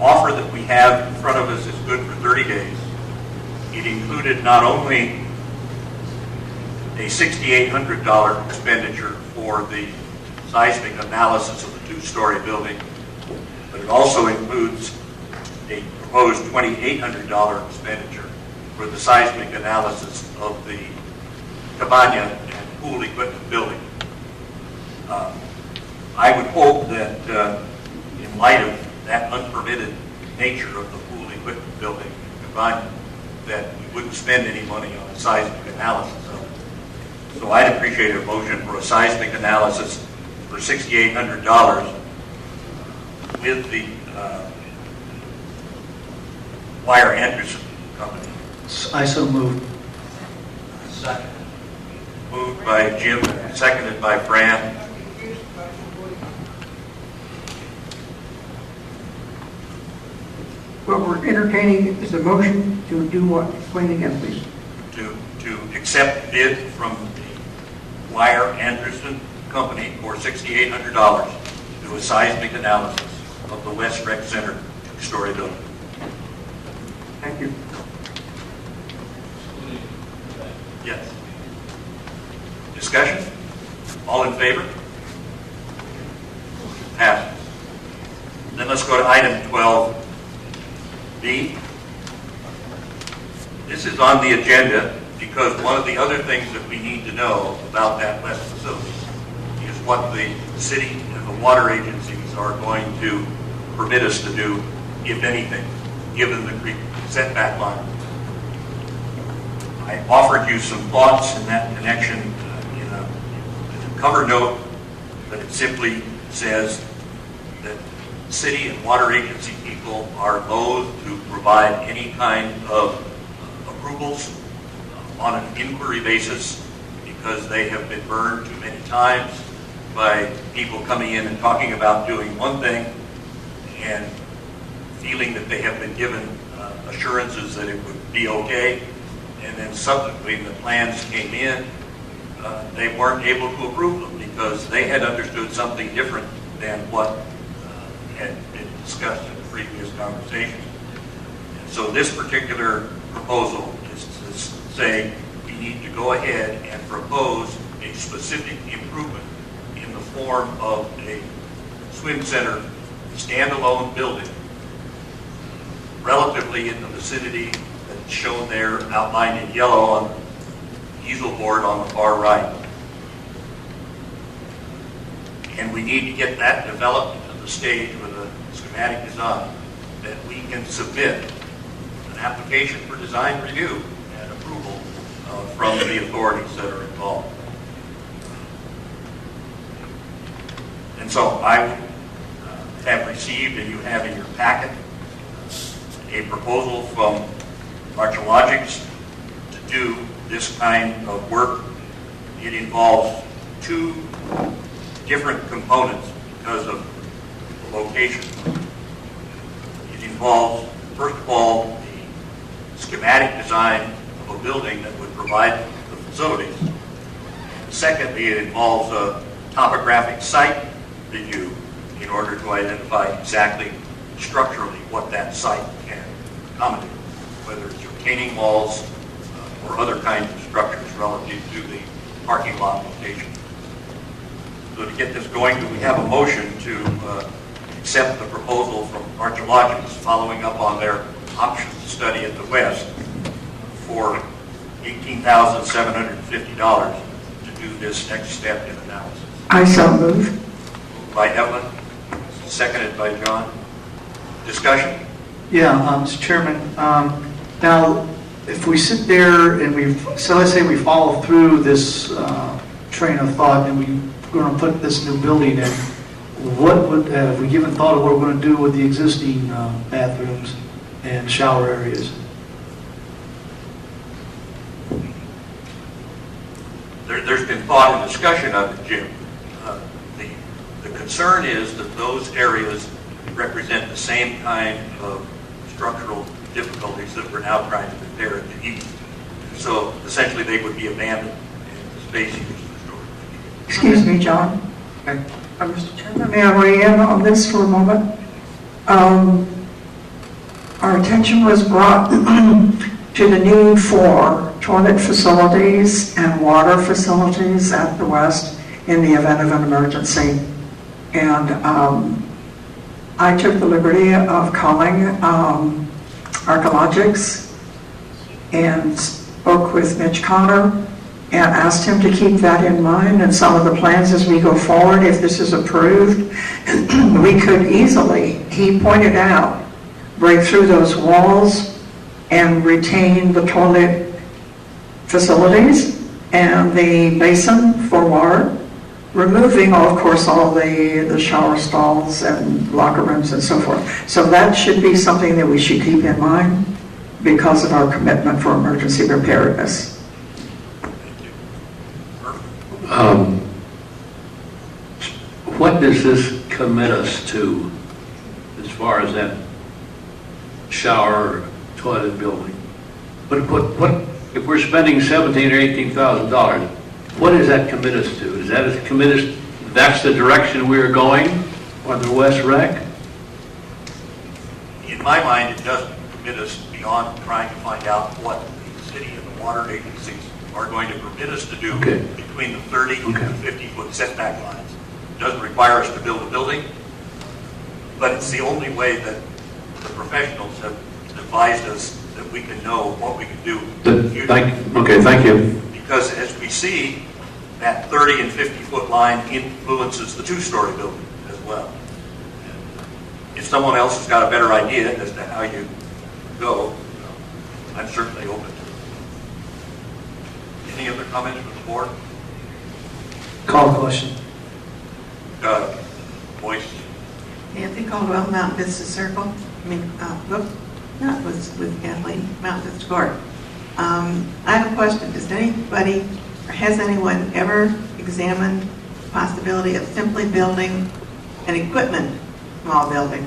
offer that we have in front of us is good for 30 days. It included not only a $6,800 expenditure for the seismic analysis of the 2-story building, but it also includes a proposed $2,800 expenditure for the seismic analysis of the cabana and pool equipment building. I would hope that in light of that unpermitted nature of the pool equipment building and cabana, that we wouldn't spend any money on a seismic analysis of it. So I'd appreciate a motion for a seismic analysis for $6,800 with the Wire Anderson company. I so move. Second. Moved by Jim and seconded by Fran. What we're entertaining is a motion to do what? Explain again, please. To accept bid from the Wire Anderson Company for $6,800 to do a seismic analysis of the West Rec Center two-story building. Thank you. Yes. Discussion? All in favor? Passes. Then let's go to item 12B. This is on the agenda because one of the other things that we need to know about that west facility is what the city and the water agencies are going to permit us to do, if anything, given the creek setback line. I offered you some thoughts in that connection in a cover note, but it simply says that city and water agency people are loath to provide any kind of approvals on an inquiry basis because they have been burned too many times by people coming in and talking about doing one thing and feeling that they have been given assurances that it would be okay, and then subsequently when the plans came in, they weren't able to approve them because they had understood something different than what had been discussed in the previous conversation. And so this particular proposal is to say we need to go ahead and propose a specific improvement in the form of a swim center standalone building relatively in the vicinity that's shown there outlined in yellow on the easel board on the far right. And we need to get that developed to the stage with a schematic design that we can submit an application for design review and approval from the authorities that are involved. And so I have received, and you have in your packet, a proposal from Archeologics to do this kind of work. It involves two different components because of the location. It involves, first of all, the schematic design of a building that would provide the facilities. Secondly, it involves a topographic site review in order to identify exactly structurally what that site can accommodate, whether it's retaining walls or other kinds of structures relative to the parking lot location. So to get this going, do we have a motion to accept the proposal from Archeologics following up on their options study at the West for $18,750 to do this next step in analysis? I so move. Moved by Evelyn, seconded by John. Discussion? Yeah, Mr. Chairman. Now, if we sit there and so let's say we follow through this train of thought and we're going to put this new building in, what would, have we given thought of what we're going to do with the existing bathrooms and shower areas? There's been thought and discussion of it, Jim. The concern is that those areas represent the same kind of structural difficulties that we're now trying to repair at the east. So essentially they would be abandoned and the space used for storage. Excuse me, John. Mr. Chairman, may I weigh in on this for a moment? Our attention was brought to the need for toilet facilities and water facilities at the West in the event of an emergency. And I took the liberty of calling Archeologics and spoke with Mitch Connor and asked him to keep that in mind and some of the plans as we go forward. If this is approved, we could easily, he pointed out, break through those walls and retain the toilet facilities and the basin for water, removing, of course, all the shower stalls and locker rooms and so forth. So that should be something that we should keep in mind because of our commitment for emergency preparedness. What does this commit us to as far as that shower, toilet building? What if we're spending $17,000 or $18,000? What does that commit us to? Is that commit us? That's the direction we're going on the West Rec? In my mind, it doesn't permit us beyond trying to find out what the city and the water agencies are going to permit us to do between the 30 and the 50-foot setback lines. It doesn't require us to build a building, but it's the only way that the professionals have advised us that we can know what we can do. Thank you. Because as we see, that 30 and 50-foot line influences the two-story building as well. If someone else has got a better idea as to how you go, I'm certainly open to it. Any other comments from the board? Call the question. Voice. Nancy Caldwell, Mountain Vista Circle. Not with Kathleen, Mountain Vista Court. I have a question. Does anybody, or has anyone ever examined the possibility of simply building an equipment small building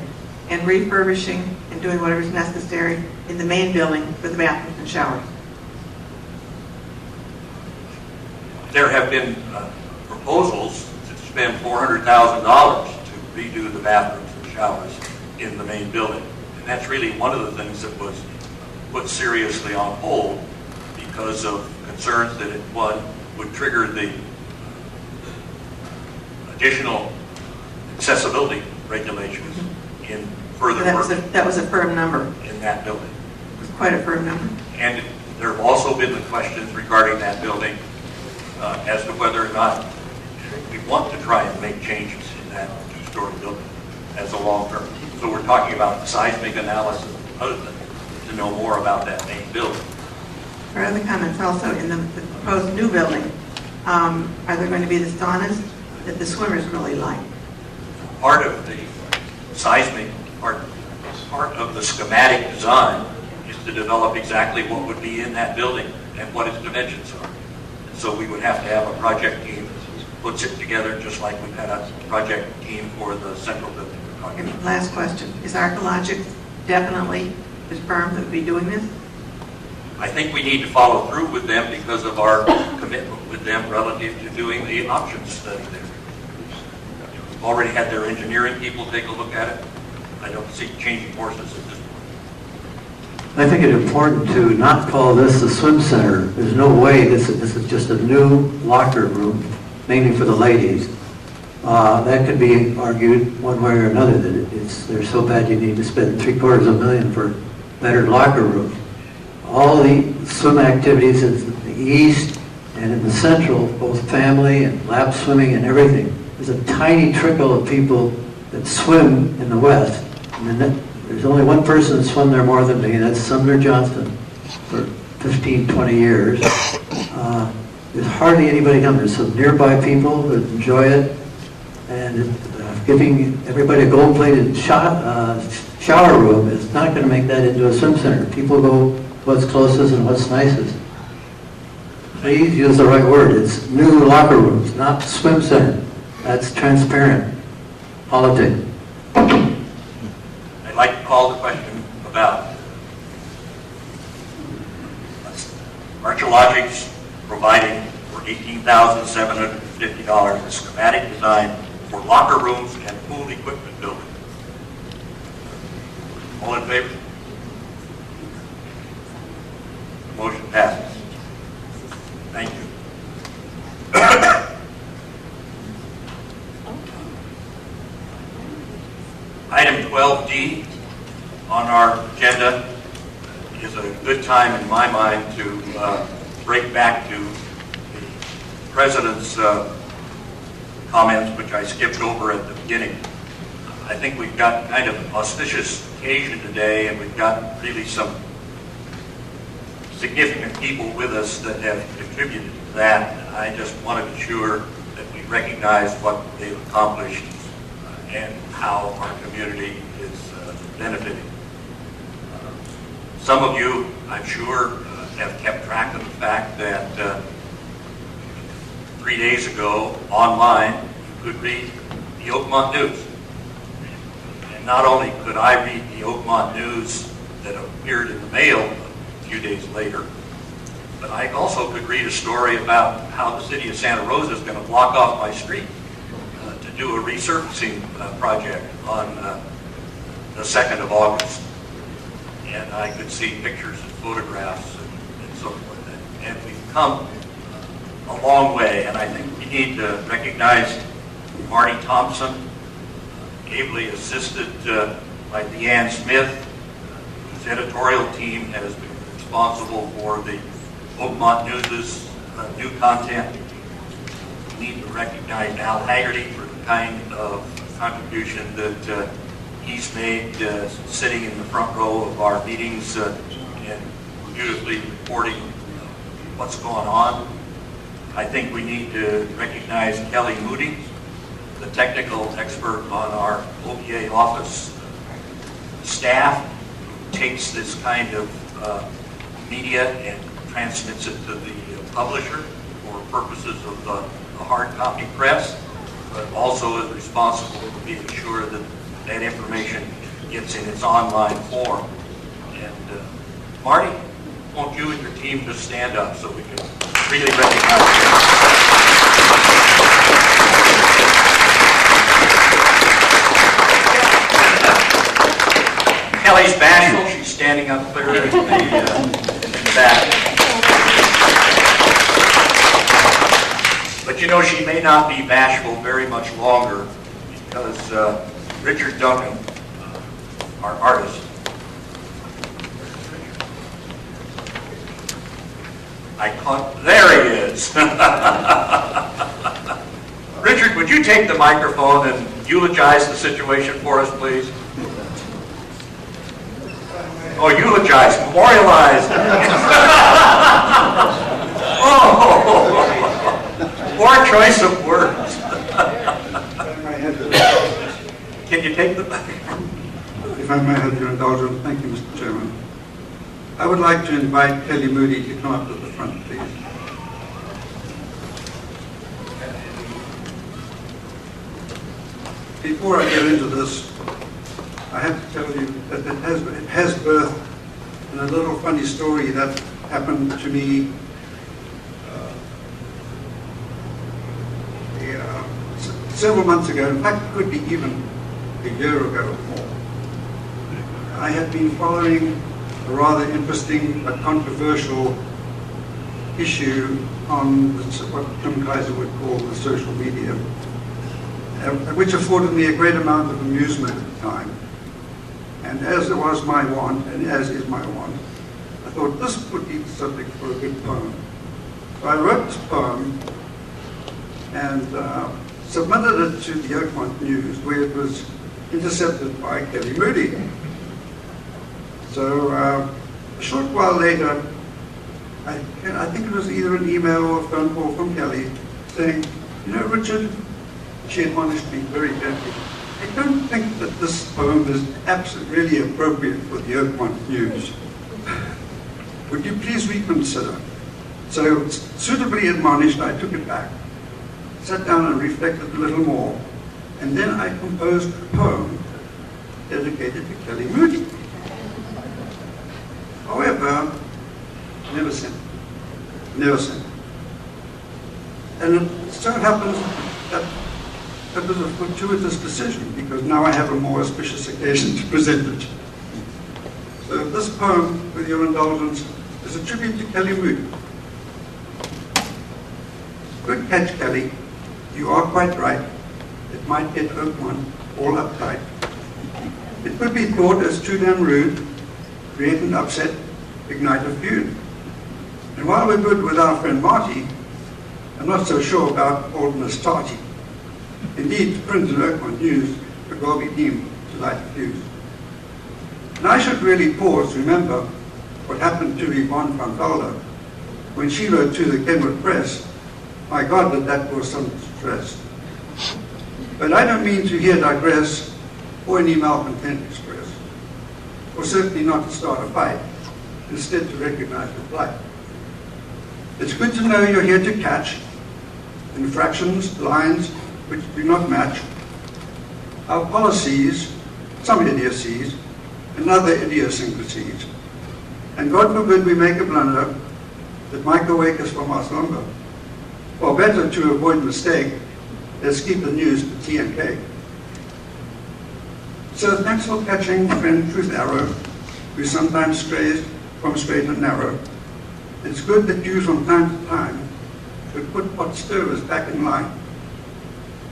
and refurbishing and doing whatever's necessary in the main building for the bathrooms and showers? There have been proposals to spend $400,000 to redo the bathrooms and showers in the main building. And that's really one of the things that was put seriously on hold because of concerns that it would trigger the additional accessibility regulations in further work. That was a firm number. In that building. It was quite a firm number. And there have also been the questions regarding that building as to whether or not we want to try and make changes in that two-story building as a long term. So we're talking about the seismic analysis and other things to know more about that main building. There are other comments also in the proposed new building. Are there going to be the saunas that the swimmers really like? Part of the seismic, part of the schematic design is to develop exactly what would be in that building and what its dimensions are. And so we would have to have a project team that puts it together just like we've had a project team for the central building we're talking about. And last question. Is Archaeologics definitely the firm that would be doing this? I think we need to follow through with them because of our commitment with them relative to doing the options study there. We've already had their engineering people take a look at it. I don't see changing horses at this point. I think it's important to not call this a swim center. There's no way this is just a new locker room, mainly for the ladies. That could be argued one way or another, that they're so bad you need to spend $750,000 for better locker rooms. All the swim activities in the east and in the central, both family and lap swimming and everything, there's a tiny trickle of people that swim in the west. And there's only one person that's swum there more than me, and that's Sumner Johnston for 15, 20 years. There's hardly anybody come. There's some nearby people that enjoy it, and giving everybody a gold-plated shower room is not going to make that into a swim center. People go what's closest and what's nicest. Please use the right word. It's new locker rooms, not swim center. That's transparent politics. I'd like to call the question about Archaeologics providing for $18,750 a schematic design for locker rooms and pool equipment building. All in favor? Motion passes. Thank you. Item 12D on our agenda is a good time in my mind to break back to the President's comments, which I skipped over at the beginning. I think we've got kind of an auspicious occasion today, and we've got really some significant people with us that have contributed to that. And I just want to be sure that we recognize what they've accomplished and how our community is benefiting. Some of you, I'm sure, have kept track of the fact that 3 days ago, online, you could read the Oakmont News. And not only could I read the Oakmont News that appeared in the mail a few days later, but I also could read a story about how the city of Santa Rosa is going to block off my street to do a resurfacing project on the 2nd of August. And I could see pictures and photographs and so forth. And we've come a long way, and I think we need to recognize Marty Thompson, ably assisted by Deanne Smith, whose editorial team has been responsible for the Oakmont News' new content. We need to recognize Al Haggerty for the kind of contribution that he's made sitting in the front row of our meetings and beautifully reporting what's going on. I think we need to recognize Kelly Moody, the technical expert on our OVA office staff, who takes this kind of media and transmits it to the publisher for purposes of the hard copy press, but also is responsible for being sure that that information gets in its online form. And Marty, won't you and your team just stand up so we can really recognize you? Kelly's bashful. She's standing up there in the back. But you know, she may not be bashful very much longer because Richard Duncan, our artist, there he is. Richard, would you take the microphone and eulogize the situation for us, please? Oh, eulogize, memorialize. Oh, poor choice of words. Can you take the microphone? If I may have your indulgence, thank you, Mr. Chairman. I would like to invite Kelly Moody to come up to the front, please. Before I get into this, I have to tell you that it has birthed in a little funny story that happened to me several months ago. In fact, it could be even a year ago or more. I had been following a rather interesting but controversial issue on what Tim Kaiser would call the social media, which afforded me a great amount of amusement at the time. And as it was my want, and as is my want, I thought this would be the subject for a good poem. So I wrote this poem and submitted it to the Oakmont News, where it was intercepted by Kelly Moody. So a short while later, I think it was either an email or a phone call from Kelly saying, you know, Richard, she admonished me very gently, I don't think that this poem is absolutely really appropriate for the Oakmont News. Would you please reconsider? So, suitably admonished, I took it back, sat down and reflected a little more, and then I composed a poem dedicated to Kelly Moody. However, never sent it. Never sent it. And it so happens that it was a fortuitous decision, because now I have a more auspicious occasion to present it. So this poem, with your indulgence, is a tribute to Kelly Moody. Good catch, Kelly. You are quite right. It might get Oakmont all uptight. It could be thought as too damn rude, create an upset, ignite a feud. And while we're good with our friend Marty, I'm not so sure about old Miss Tarty. Indeed, to print an Oakmont News could well be deemed to light a fuse. And I should really pause to remember what happened to Yvonne van Velder when she wrote to the Kenwood Press. My God, did that cause some distress. But I don't mean to here digress or any malcontent express, or certainly not to start a fight, instead to recognize the plight. It's good to know you're here to catch infractions, lines which do not match, our policies, some idiocies, and other idiosyncrasies. And God forbid we make a blunder that might wake us from our slumber. Or better, to avoid mistake, let's keep the news to tea and cake. So thanks for catching friend Truth Arrow, who sometimes strays from straight and narrow. It's good that you from time to time should put what stirs back in line.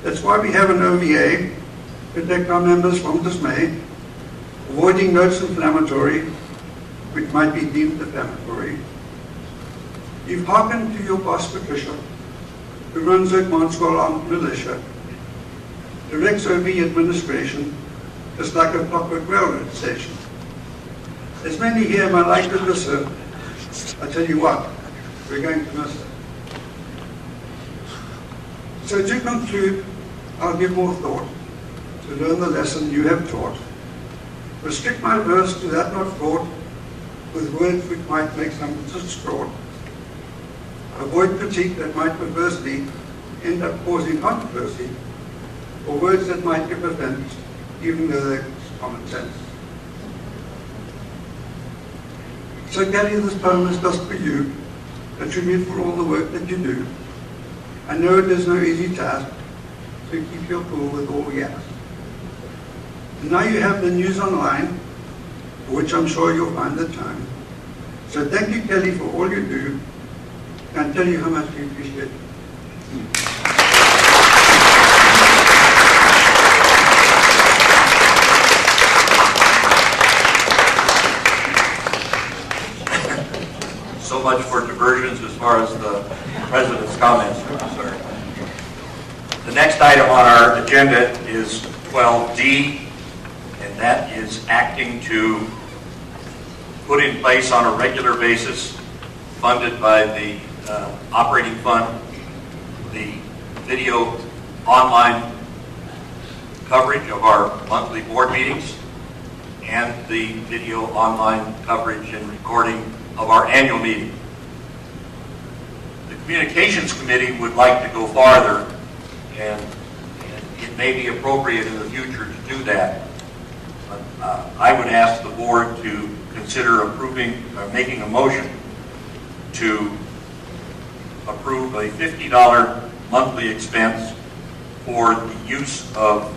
That's why we have an OVA, protect our members from dismay, avoiding notes inflammatory, which might be deemed defamatory. You've hearkened to your boss Patricia, who runs the Montswell Armed Militia, directs OV administration, just like a clockwork railroad station. As many here might like to miss her, I tell you what, we're going to miss her. So to conclude, I'll give more thought to learn the lesson you have taught. Restrict my verse to that not fraught with words which might make some distraught. Avoid critique that might perversely end up causing controversy, or words that might give offense, even though they're common sense. So Gary, this poem is just for you, a tribute for all the work that you do. I know it is no easy task, so keep your cool with all we ask. And now you have the news online, for which I'm sure you'll find the time. So thank you, Kelly, for all you do. Can't tell you how much we appreciate it. So much for diversions as far as the President's comments are concerned. The next item on our agenda is 12D, and that is acting to put in place on a regular basis, funded by the operating fund, the video online coverage of our monthly board meetings and the video online coverage and recording of our annual meeting. The Communications Committee would like to go farther, and it may be appropriate in the future to do that. But I would ask the board to consider approving or making a motion to approve a $50 monthly expense for the use of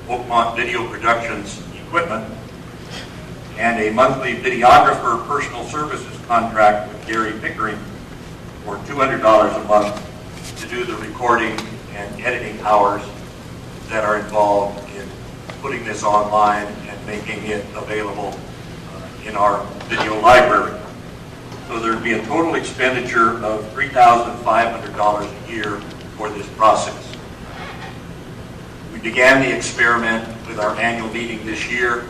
Oakmont Video Productions equipment and a monthly videographer personal services contract with Gary Pickering for $200 a month to do the recording and editing hours that are involved in putting this online and making it available in our video library. So there'd be a total expenditure of $3,500 a year for this process. We began the experiment with our annual meeting this year,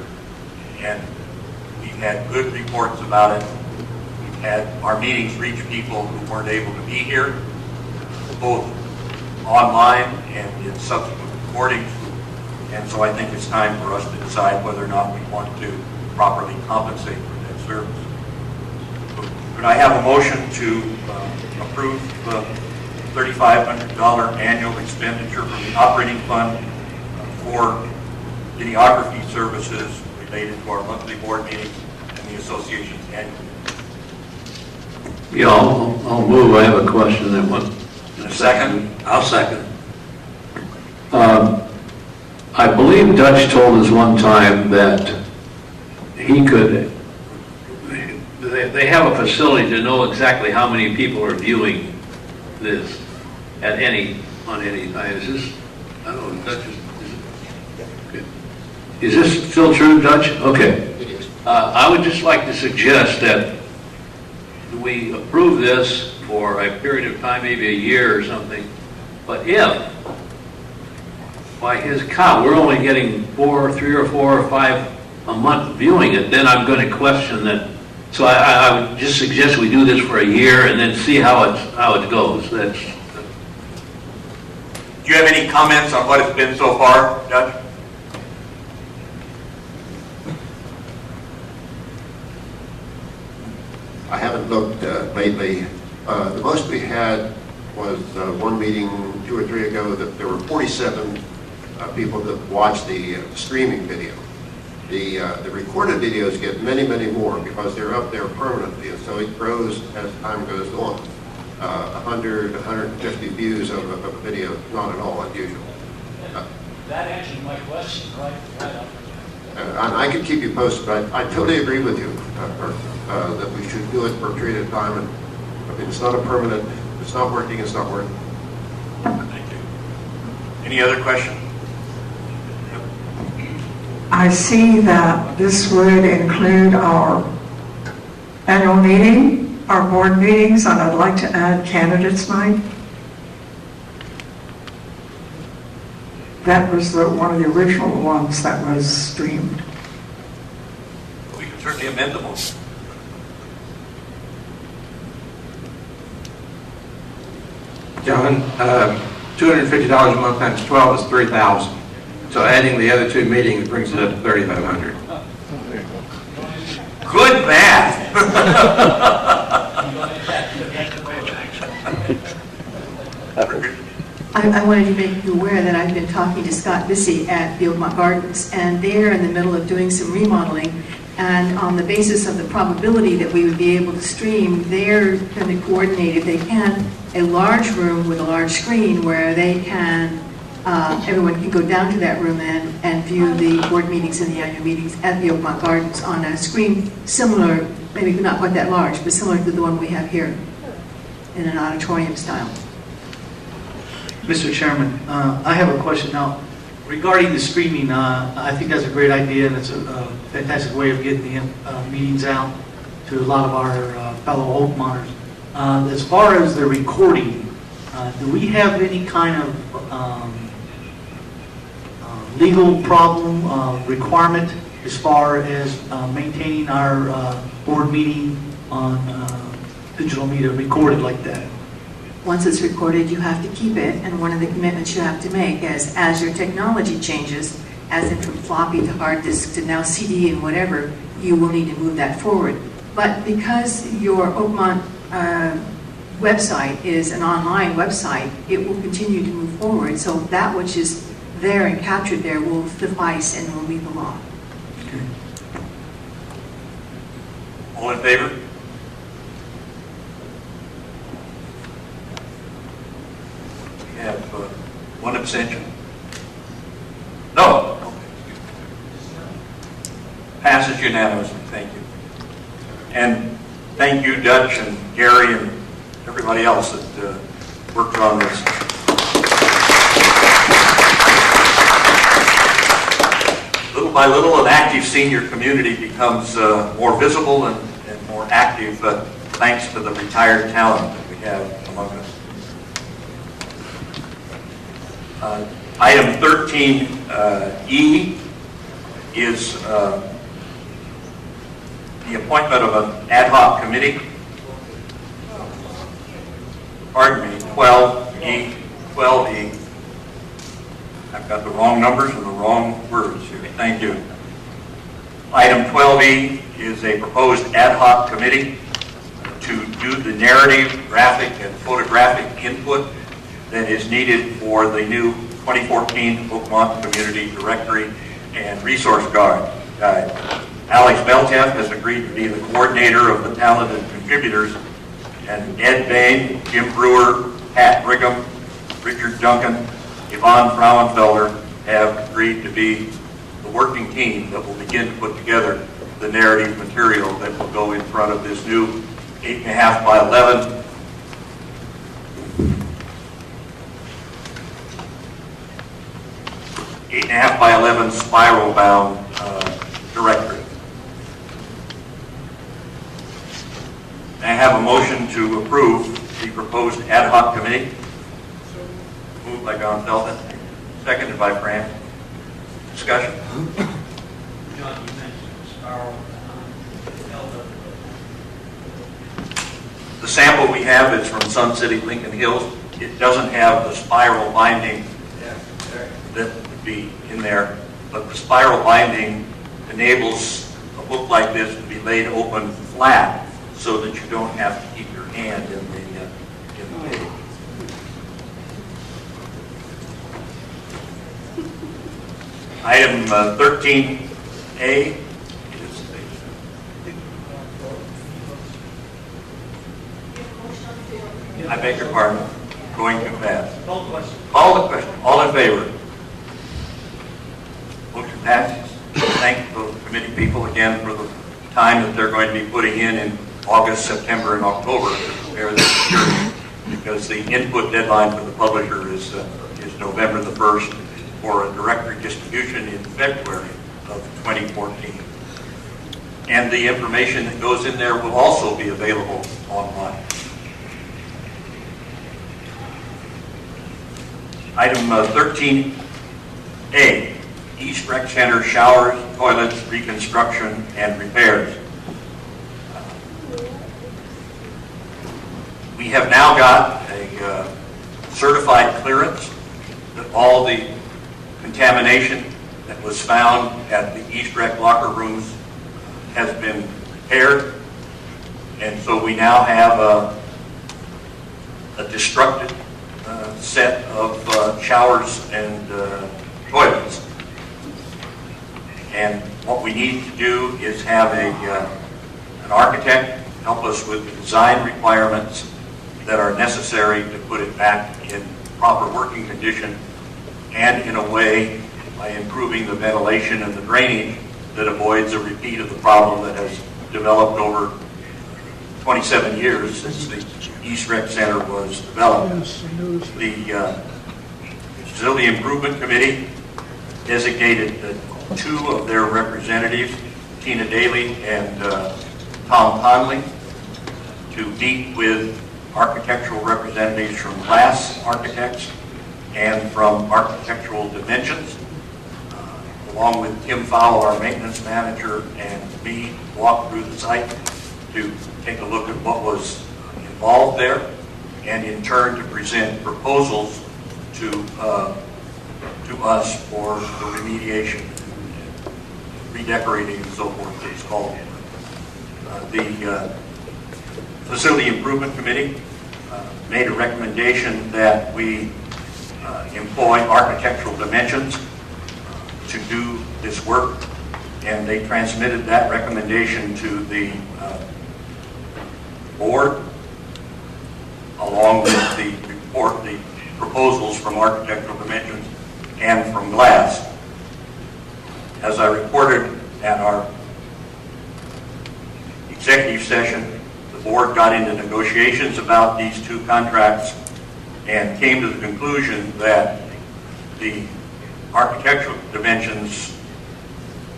and we've had good reports about it. We've had our meetings reach people who weren't able to be here, both online and in subsequent recordings. And so I think it's time for us to decide whether or not we want to properly compensate for that service. Could I have a motion to approve the $3,500 annual expenditure from the operating fund for videography services related to our monthly board meetings and the association's annual meeting? Yeah, I'll move. I have a question that one. A second? I'll second. I believe Dutch told us one time that he could, they have a facility to know exactly how many people are viewing this at on any time. Is this, I don't know, Dutch, is this still true, Dutch? Okay. It is. I would just like to suggest that we approve this for a period of time, maybe a year or something, but if by his count, we're only getting 3 or 4 or 5 a month viewing it, then I'm going to question that. So I would just suggest we do this for a year and then see how it goes. Do you have any comments on what it's been so far, Judge? I haven't looked lately. The most we had was one meeting 2 or 3 ago that there were 47 people that watched the streaming video. The recorded videos get many, many more because they're up there permanently, and so it grows as time goes on. 100, 150 views of a video is not at all unusual. That answers my question right up. I could keep you posted, but I totally agree with you that we should do it for a period of time. And I mean, it's not a permanent. If it's not working, it's not working. Thank you. Any other questions? I see that this would include our annual meeting, our board meetings, and I'd like to add candidates night. That was one of the original ones that was streamed. We can certainly amend the motion. John, $250 a month times 12 is $3,000. So adding the other 2 meetings brings it up to $3,500. Good math. I wanted to make you aware that I've been talking to Scott Bissey at the Oakmont Gardens, and they're in the middle of doing some remodeling. And on the basis of the probability that we would be able to stream, they're going to coordinate, if they can, a large room with a large screen where they can, everyone can go down to that room and view the board meetings and the annual meetings at the Oakmont Gardens on a screen similar, maybe not quite that large, but similar to the one we have here in an auditorium style. Mr. Chairman, I have a question now. Regarding the streaming, I think that's a great idea, and it's a fantastic way of getting the meetings out to a lot of our fellow Oakmonters. As far as the recording, do we have any kind of legal problem, requirement as far as maintaining our board meeting on digital media recorded like that? Once it's recorded, you have to keep it, and one of the commitments you have to make is as your technology changes, as in from floppy to hard disk to now CD and whatever, you will need to move that forward. But because your Oakmont website is an online website, it will continue to move forward, so that which is there and captured there will suffice and will be the law. Okay. All in favor? We have one abstention. No. Passes unanimously. Thank you. And thank you, Dutch and Gary and everybody else that worked on this. Little by little, an active senior community becomes more visible and more active, thanks to the retired talent that we have among us. Item 13E is the appointment of an ad hoc committee. Pardon me, 12E. 12E. I've got the wrong numbers and the wrong words here. Thank you. Item 12E is a proposed ad hoc committee to do the narrative, graphic, and photographic input that is needed for the new 2014 Oakmont Community Directory and Resource Guide. Alex Belteff has agreed to be the coordinator of the talented contributors, and Ed Bain, Jim Brewer, Pat Brigham, Richard Duncan, Yvonne Frauenfelder have agreed to be the working team that will begin to put together the narrative material that will go in front of this new 8.5 by 11 8.5 by 11 spiral bound directory. May I have a motion to approve the proposed ad hoc committee? Moved by Gonfelton, seconded by Fran. Discussion? John, you mentioned spiral. The sample we have is from Sun City, Lincoln Hills. It doesn't have the spiral binding that would be in there, but the spiral binding enables a book like this to be laid open flat so that you don't have to keep your hand in the page. Item 13A is I beg your pardon, going too fast. Call the question. Call the question. All in favor? Motion passes. Thank the committee people again for the time that they're going to be putting in August, September, and October to prepare this material, because the input deadline for the publisher is November the 1st for a directory distribution in February of 2014. And the information that goes in there will also be available online. Item 13A, East Rec Center showers, toilets, reconstruction, and repairs. We have now got a certified clearance that all the contamination that was found at the East Rec locker rooms has been repaired, and so we now have a destructed set of showers and toilets. And what we need to do is have an architect help us with the design requirements that are necessary to put it back in proper working condition, and in a way by improving the ventilation and the drainage that avoids a repeat of the problem that has developed over 27 years since the East Rec Center was developed. The Facility Improvement Committee designated two of their representatives, Tina Daly and Tom Conley, to meet with architectural representatives from Glass Architects and from Architectural Dimensions, along with Tim Fowle, our maintenance manager, and me, walk through the site to take a look at what was involved there, and in turn to present proposals to us for the remediation, redecorating, and so forth that it's called. The Facility Improvement Committee made a recommendation that we employ Architectural Dimensions to do this work, and they transmitted that recommendation to the board, along with the report, the proposals from Architectural Dimensions and from Glass. As I reported at our executive session, the board got into negotiations about these two contracts and came to the conclusion that the Architectural Dimensions,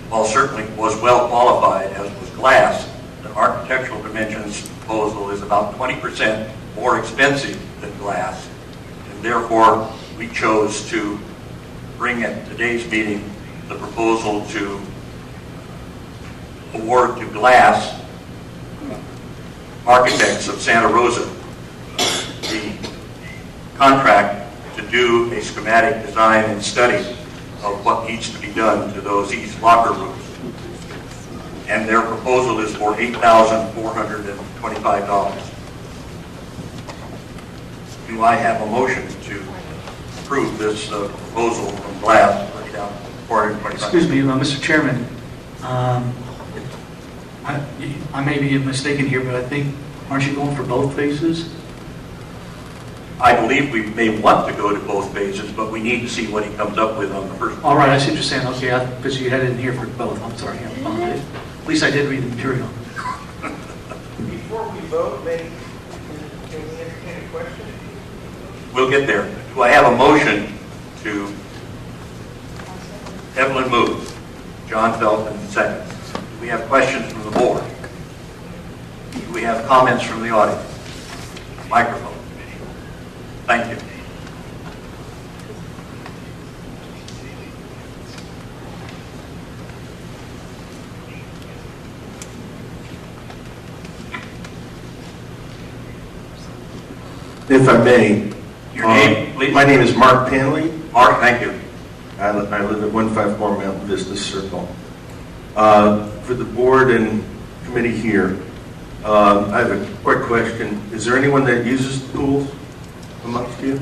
while certainly was well qualified, as was Glass, the Architectural Dimensions proposal is about 20% more expensive than Glass, and therefore we chose to bring at today's meeting the proposal to award to Glass Architects of Santa Rosa the contract to do a schematic design and study of what needs to be done to those east locker rooms. And their proposal is for $8,425. Do I have a motion to approve this proposal from Glass for $8,425? Excuse me, Mr. Chairman. I may be mistaken here, but I think, aren't you going for both phases? I believe we may want to go to both phases, but we need to see what he comes up with on the first. All right, I see what you're saying. Okay, because you had it in here for both. I'm sorry. I apologize. At least I did read the material. Before we vote, can we entertain a question? We'll get there. Do I have a motion to Evelyn moves, John Felton seconds. Do we have questions from the board? Do we have comments from the audience? Microphone. Thank you. If I may. Your name, please? My name is Mark Panley. Mark, thank you. I live at 154 Mountain Vista Circle. For the board and committee here, I have a quick question. Is there anyone that uses the pools amongst you?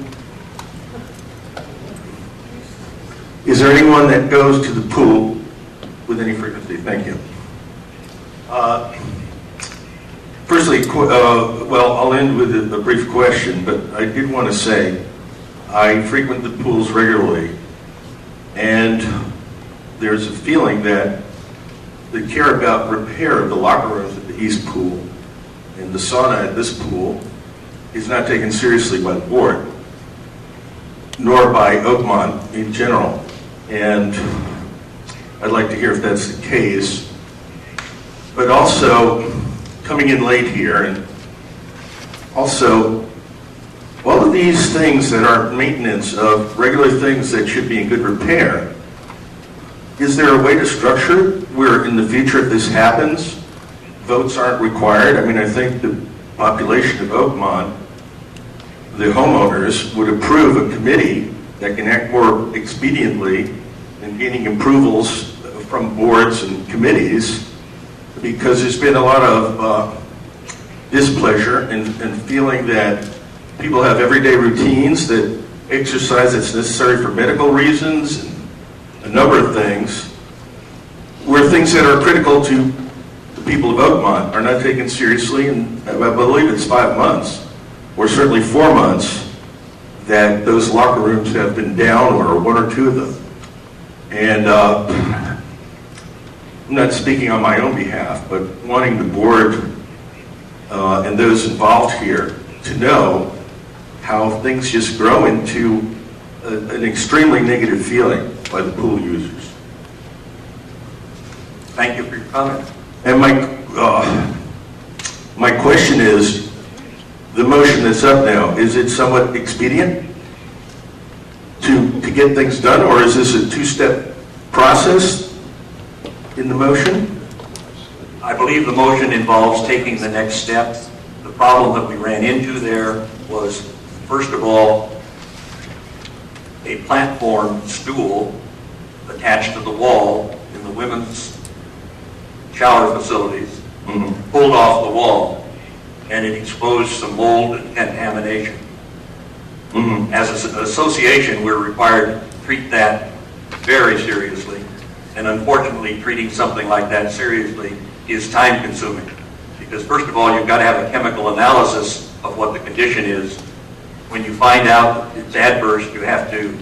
Is there anyone that goes to the pool with any frequency? Thank you. Firstly, well, I'll end with a brief question, but I did want to say I frequent the pools regularly, and there's a feeling that the care about repair of the locker rooms at the East Pool and the sauna at this pool is not taken seriously by the board, nor by Oakmont in general. And I'd like to hear if that's the case. But also, coming in late here, and also, all of these things that are maintenance of regular things that should be in good repair, is there a way to structure where in the future if this happens, votes aren't required? I mean, I think the population of Oakmont, the homeowners, would approve a committee that can act more expediently in getting approvals from boards and committees, because there's been a lot of displeasure and feeling that people have everyday routines, that exercise that's necessary for medical reasons, and a number of things, where things that are critical to the people of Oakmont are not taken seriously. And I believe it's 5 months, or certainly 4 months, that those locker rooms have been down, or 1 or 2 of them. And I'm not speaking on my own behalf, but wanting the board and those involved here to know how things just grow into an extremely negative feeling by the pool users. Thank you for your comment. And my question is, the motion that's up now, is it somewhat expedient to get things done, or is this a 2-step process in the motion? I believe the motion involves taking the next step. The problem that we ran into there was, first of all, a platform stool attached to the wall in the women's shower facilities, pulled off the wall, and it exposed some mold and contamination. As an association, we're required to treat that very seriously, and unfortunately, treating something like that seriously is time-consuming, because first of all, you've got to have a chemical analysis of what the condition is. When you find out it's adverse, you have to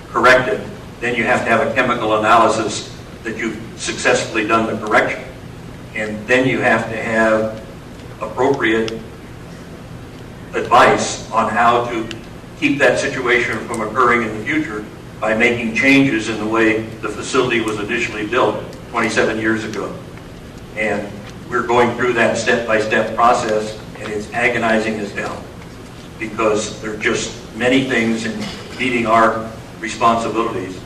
correct it. Then you have to have a chemical analysis that you've successfully done the correction. And then you have to have appropriate advice on how to keep that situation from occurring in the future by making changes in the way the facility was initially built 27 years ago. And we're going through that step-by-step process, and it's agonizing as hell, because there are just many things in meeting our responsibilities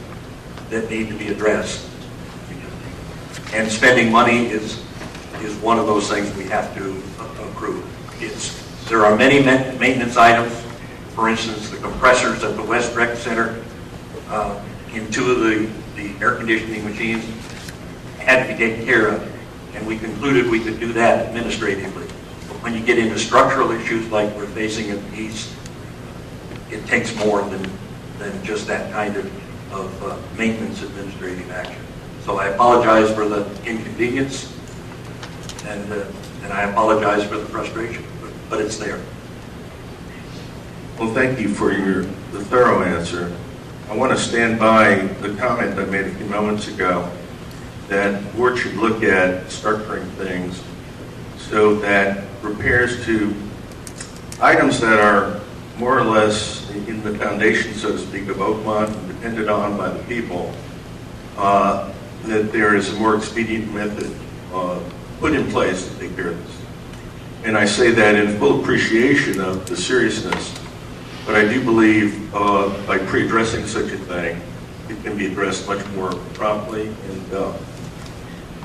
that need to be addressed. And spending money is one of those things we have to approve. There are many maintenance items. For instance, the compressors at the West Rec Center in 2 of the air conditioning machines had to be taken care of, and we concluded we could do that administratively. But when you get into structural issues like we're facing at the East, it takes more than just that kind of maintenance administrative action. So I apologize for the inconvenience, and I apologize for the frustration, but it's there. Well, thank you for the thorough answer. I want to stand by the comment I made a few moments ago that the board should look at structuring things so that repairs to items that are more or less in the foundation, so to speak, of Oakmont, and depended on by the people, that there is a more expedient method put in place to take care of this. And I say that in full appreciation of the seriousness, but I do believe by pre-addressing such a thing, it can be addressed much more promptly. And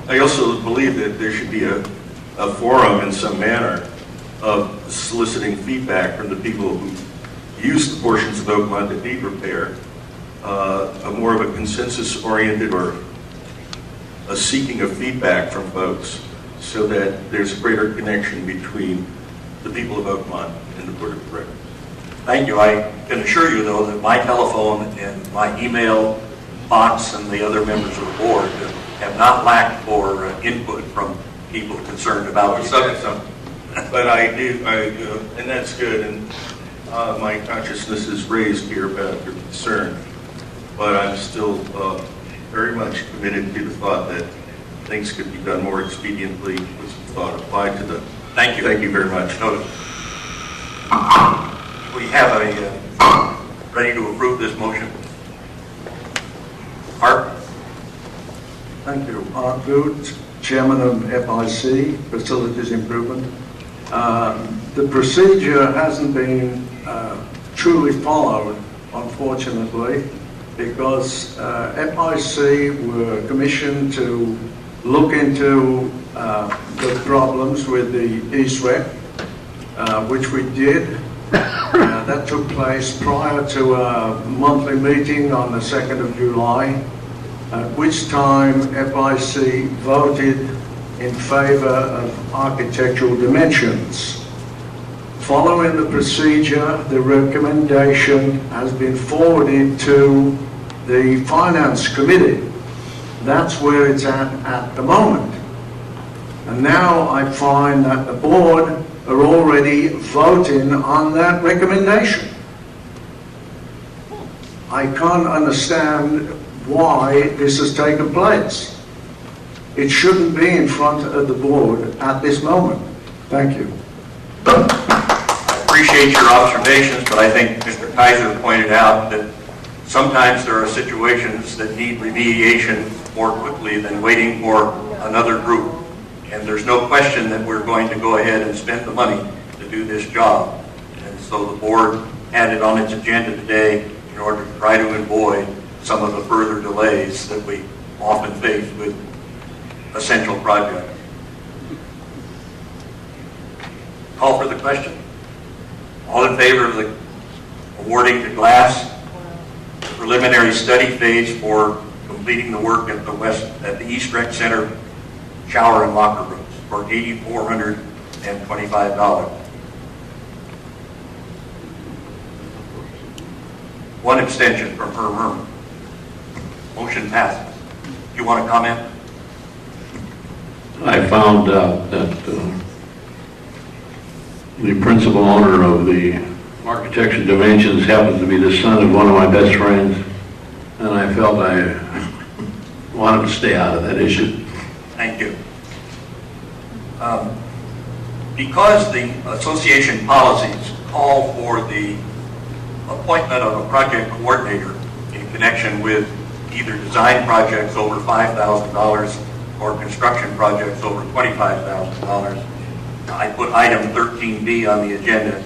I also believe that there should be a forum in some manner of soliciting feedback from the people who use the portions of Oakmont that need repair, a more of a consensus-oriented or a seeking of feedback from folks, so that there's a greater connection between the people of Oakmont and the Board of Directors. Thank you. I can assure you, though, that my telephone and my email Fox and the other members of the board have not lacked for input from people concerned about the subject. But I do, and that's good, and my consciousness is raised here about your concern, but I'm still very much committed to the thought that things could be done more expediently with some thought applied to them. Thank you. Thank you very much. We have ready to approve this motion. Art? Thank you. Art Good, Chairman of FIC, Facilities Improvement. The procedure hasn't been truly followed, unfortunately, because FIC were commissioned to look into the problems with the East Rec, which we did. That took place prior to a monthly meeting on the 2nd of July, at which time FIC voted in favor of architectural dimensions. Following the procedure, the recommendation has been forwarded to the Finance Committee. That's where it's at the moment. And now I find that the board are already voting on that recommendation. I can't understand why this has taken place. It shouldn't be in front of the board at this moment. Thank you. I appreciate your observations, but I think Mr. Kaiser pointed out that sometimes there are situations that need remediation more quickly than waiting for another group. And there's no question that we're going to go ahead and spend the money to do this job. And so the board had it on its agenda today in order to try to avoid some of the further delays that we often face with essential projects. Call for the question. All in favor of the awarding to Glass the preliminary study phase for completing the work at the East Rec Center shower and locker rooms for $8,425. One abstention from Herm Herman. Motion passes. Do you want to comment? I found out that the principal owner of the Architecture Dimensions happens to be the son of one of my best friends, and I felt I wanted to stay out of that issue. Thank you. Because the association policies call for the appointment of a project coordinator in connection with either design projects over $5,000 or construction projects over $25,000, I put item 13B on the agenda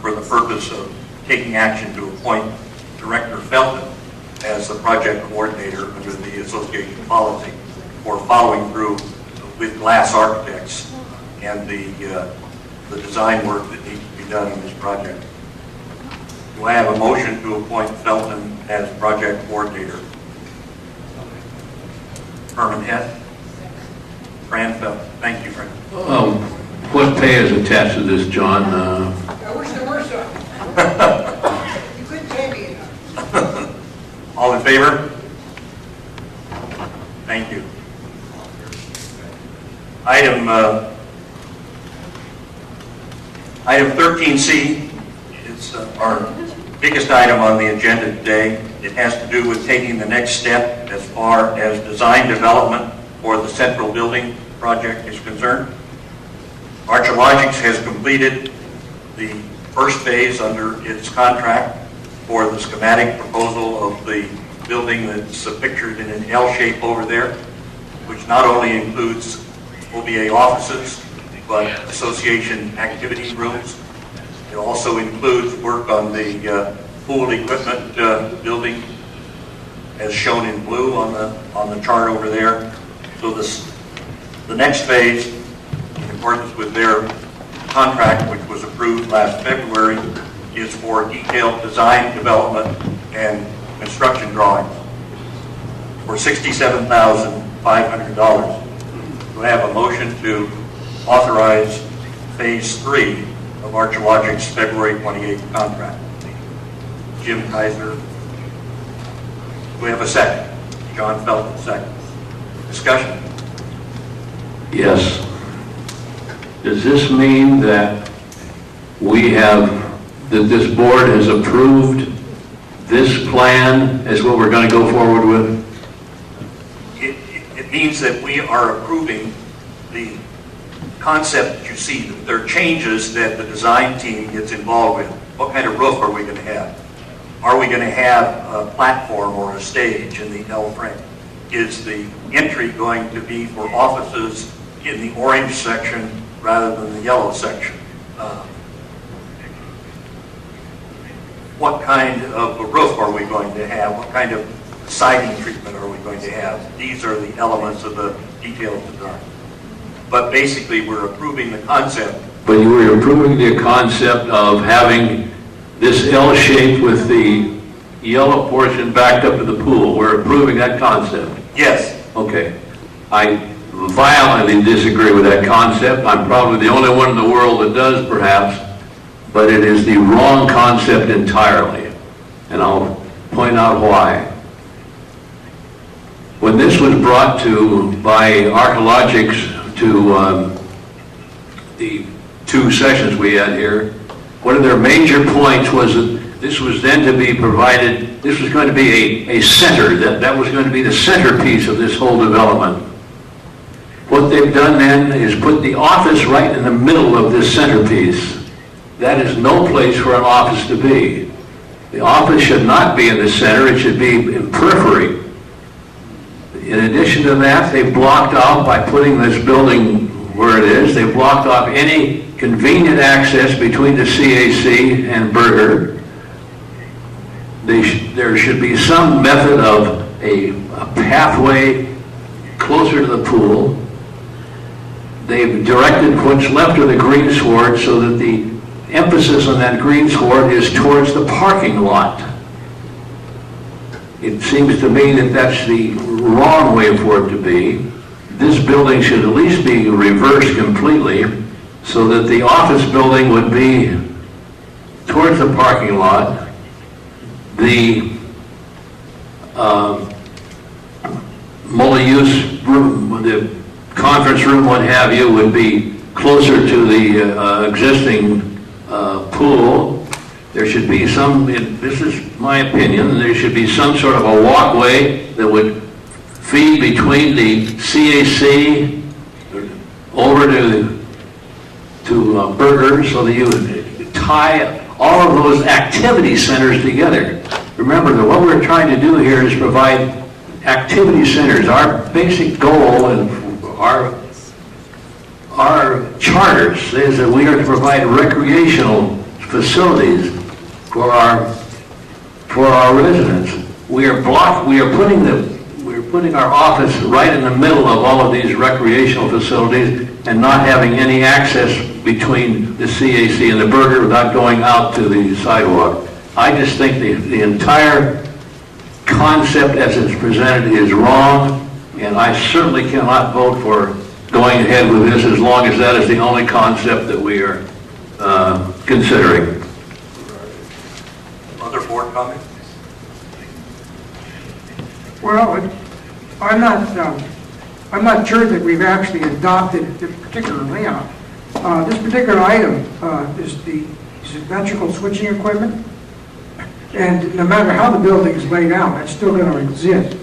for the purpose of taking action to appoint Director Felton as the project coordinator under the association policy for following through with Glass Architects and the design work that needs to be done in this project. Do I have a motion to appoint Felton as project coordinator? Herman Hess? Fran Felton. Thank you, Fran. What pay is attached to this, John? I wish there were some. You couldn't pay me enough. All in favor? Thank you. Item 13C is our biggest item on the agenda today. It has to do with taking the next step as far as design development for the central building project is concerned. Archeologics has completed the first phase under its contract for the schematic proposal of the building that's pictured in an L shape over there, which not only includes OVA offices, but association activity rooms. It also includes work on the pool equipment building, as shown in blue on the chart over there. So the next phase, in accordance with their contract, which was approved last February, is for detailed design, development, and construction drawings for $67,500. Do I have a motion to authorize phase 3 of Archeologic's February 28th contract? Jim Kaiser. Do we have a second? John Felton, second. Discussion? Yes. Does this mean that that this board has approved this plan as what we're going to go forward with? It means that we are approving the concept that you see. That there are changes that the design team gets involved with. What kind of roof are we going to have? Are we going to have a platform or a stage in the L frame? Is the entry going to be for offices in the orange section rather than the yellow section? What kind of a roof are we going to have? What kind of siding treatment are we going to have? These are the elements of the detailed design. But basically, we're approving the concept. But you were approving the concept of having this L shape with the yellow portion backed up to the pool. We're approving that concept. Yes. Okay. I violently disagree with that concept. I'm probably the only one in the world that does, perhaps, but it is the wrong concept entirely. And I'll point out why. When this was brought to by Archaeologics to the 2 sessions we had here, one of their major points was that this was then to be provided, this was going to be a center, that was going to be the centerpiece of this whole development. What they've done then is put the office right in the middle of this centerpiece. That is no place for an office to be. The office should not be in the center, it should be in periphery. In addition to that, they blocked off, by putting this building where it is, they blocked off any convenient access between the CAC and Berger. There should be some method of a pathway closer to the pool. They've directed what's left of the greensward so that the emphasis on that greensward is towards the parking lot. It seems to me that that's the wrong way for it to be. This building should at least be reversed completely so that the office building would be towards the parking lot. The multi-use room, the conference room, what have you, would be closer to the existing pool. There should be some, this is my opinion, there should be some sort of a walkway that would feed between the CAC over to Berger, so that you would tie all of those activity centers together. Remember that what we're trying to do here is provide activity centers. Our basic goal and our charter says that we are to provide recreational facilities for our residents. We are putting our office right in the middle of all of these recreational facilities and not having any access between the CAC and the Berger without going out to the sidewalk. I just think the entire concept as it's presented is wrong, and I certainly cannot vote for going ahead with this as long as that is the only concept that we are considering. Other board comments? Well, I'm not sure that we've actually adopted this particular layout. This particular item is the electrical switching equipment, and no matter how the building is laid out, it's still going to exist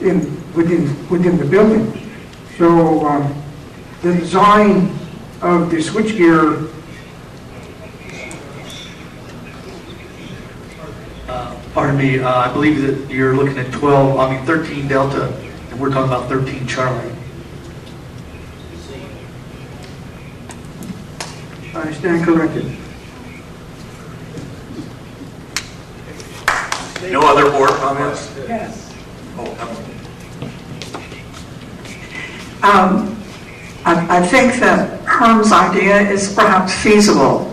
within the building. So the design of the switchgear. Pardon me, I believe that you're looking at 13 Delta, and we're talking about 13 Charlie. I stand corrected. No other board comments? Yes. I think that Herm's idea is perhaps feasible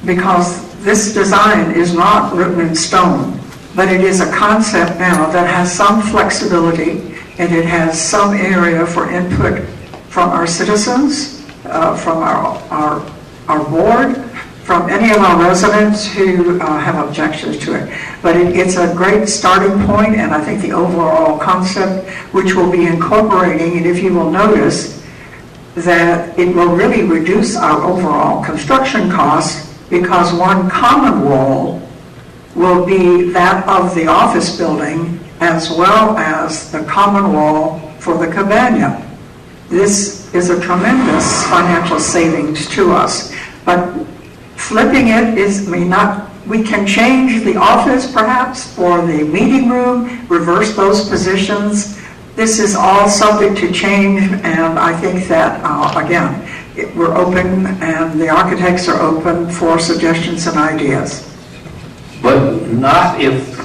because this design is not written in stone, but it is a concept now that has some flexibility, and it has some area for input from our citizens, from our board, from any of our residents who have objections to it. But it's a great starting point, and I think the overall concept, which we'll be incorporating, and if you will notice, that it will really reduce our overall construction costs because one common wall will be that of the office building as well as the common wall for the cabana. This is a tremendous financial savings to us. But flipping it is, we can change the office perhaps or the meeting room, reverse those positions. This is all subject to change, and I think that, again, we're open and the architects are open for suggestions and ideas. But not if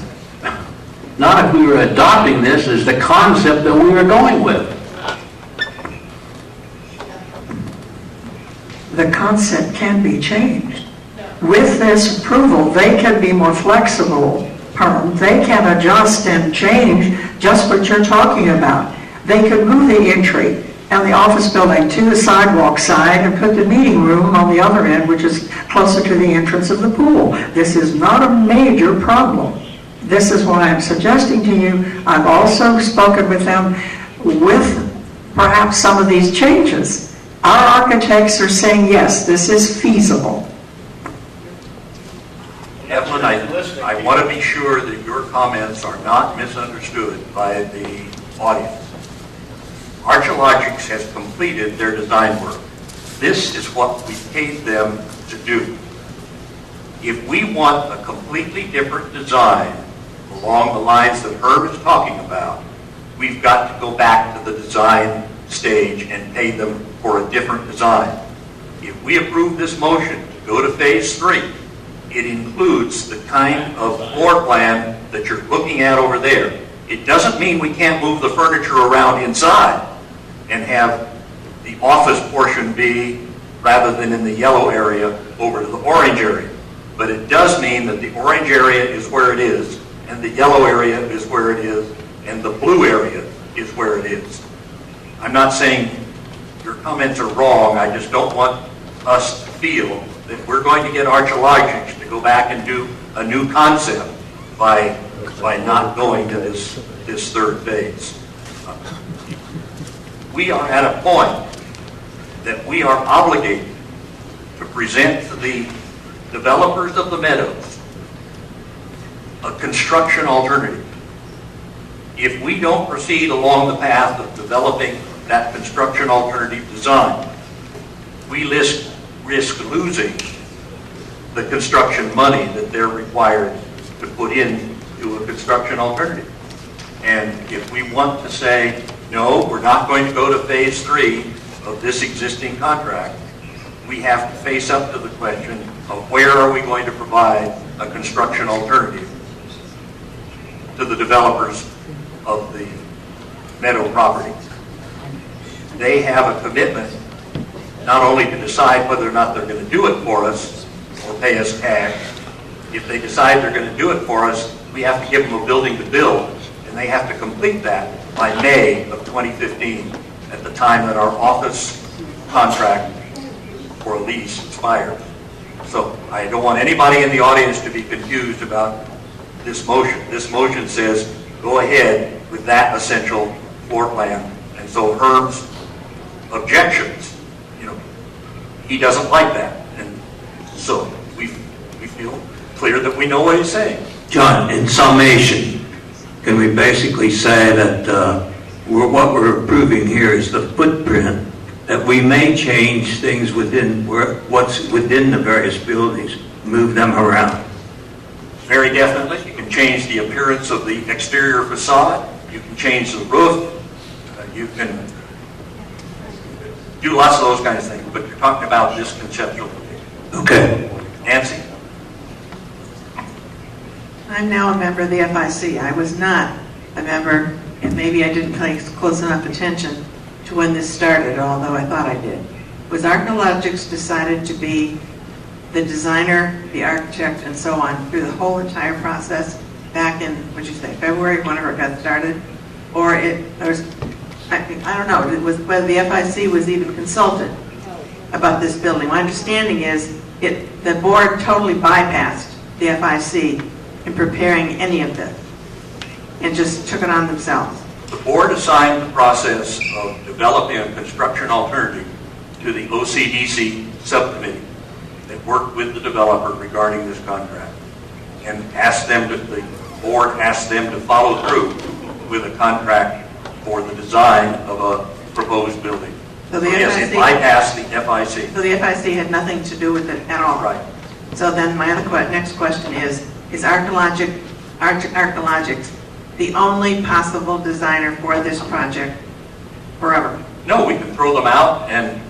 we were adopting this as the concept that we were going with. The concept can be changed. With this approval, they can be more flexible, Herm. They can adjust and change just what you're talking about. They could move the entry and the office building to the sidewalk side and put the meeting room on the other end, which is closer to the entrance of the pool. This is not a major problem. This is what I'm suggesting to you. I've also spoken with them with perhaps some of these changes. Our architects are saying, yes, this is feasible. Evelyn, I want to be sure that your comments are not misunderstood by the audience. Archeologics has completed their design work. This is what we paid them to do. If we want a completely different design along the lines that Herb is talking about, we've got to go back to the design stage and pay them for a different design. If we approve this motion to go to phase 3, it includes the kind of floor plan that you're looking at over there. It doesn't mean we can't move the furniture around inside and have the office portion be, rather than in the yellow area, over to the orange area. But it does mean that the orange area is where it is, and the yellow area is where it is, and the blue area is where it is. I'm not saying your comments are wrong, I just don't want us to feel that we're going to get Archeologics to go back and do a new concept by not going to this third phase. We are at a point that we are obligated to present to the developers of the meadows a construction alternative. If we don't proceed along the path of developing that construction alternative design, we risk losing the construction money that they're required to put into a construction alternative. And if we want to say, no, we're not going to go to phase 3 of this existing contract, we have to face up to the question of where are we going to provide a construction alternative to the developers of the meadow property. They have a commitment not only to decide whether or not they're going to do it for us or pay us cash. If they decide they're going to do it for us, we have to give them a building to build, and they have to complete that by May of 2015 at the time that our office contract for a lease expires. So I don't want anybody in the audience to be confused about this motion. This motion says go ahead with that essential floor plan. And so Herb's objections, he doesn't like that. And so we feel clear that we know what he's saying. John, in summation, can we basically say that what we're approving here is the footprint, that we may change things within what's within the various buildings, move them around? Very definitely. You can change the appearance of the exterior facade. You can change the roof. You can do lots of those kinds of things, but you're talking about this conceptual. Okay. Nancy? I'm now a member of the FIC. I was not a member, and maybe I didn't pay close enough attention to when this started, although I thought I did. Was Archeologics decided to be the designer, the architect, and so on through the whole entire process back in, what'd you say, February, whenever it got started? Or I don't know, whether the FIC was even consulted about this building. My understanding is the board totally bypassed the FIC in preparing any of this and just took it on themselves. The board assigned the process of developing a construction alternative to the OCDC subcommittee that worked with the developer regarding this contract, and the board asked them to follow through with a contract for the design of a proposed building. So the yes, FIC it bypassed the FIC. So the FIC had nothing to do with it at all. Right. So then my other next question is Archeologics the only possible designer for this project forever? No, we can throw them out and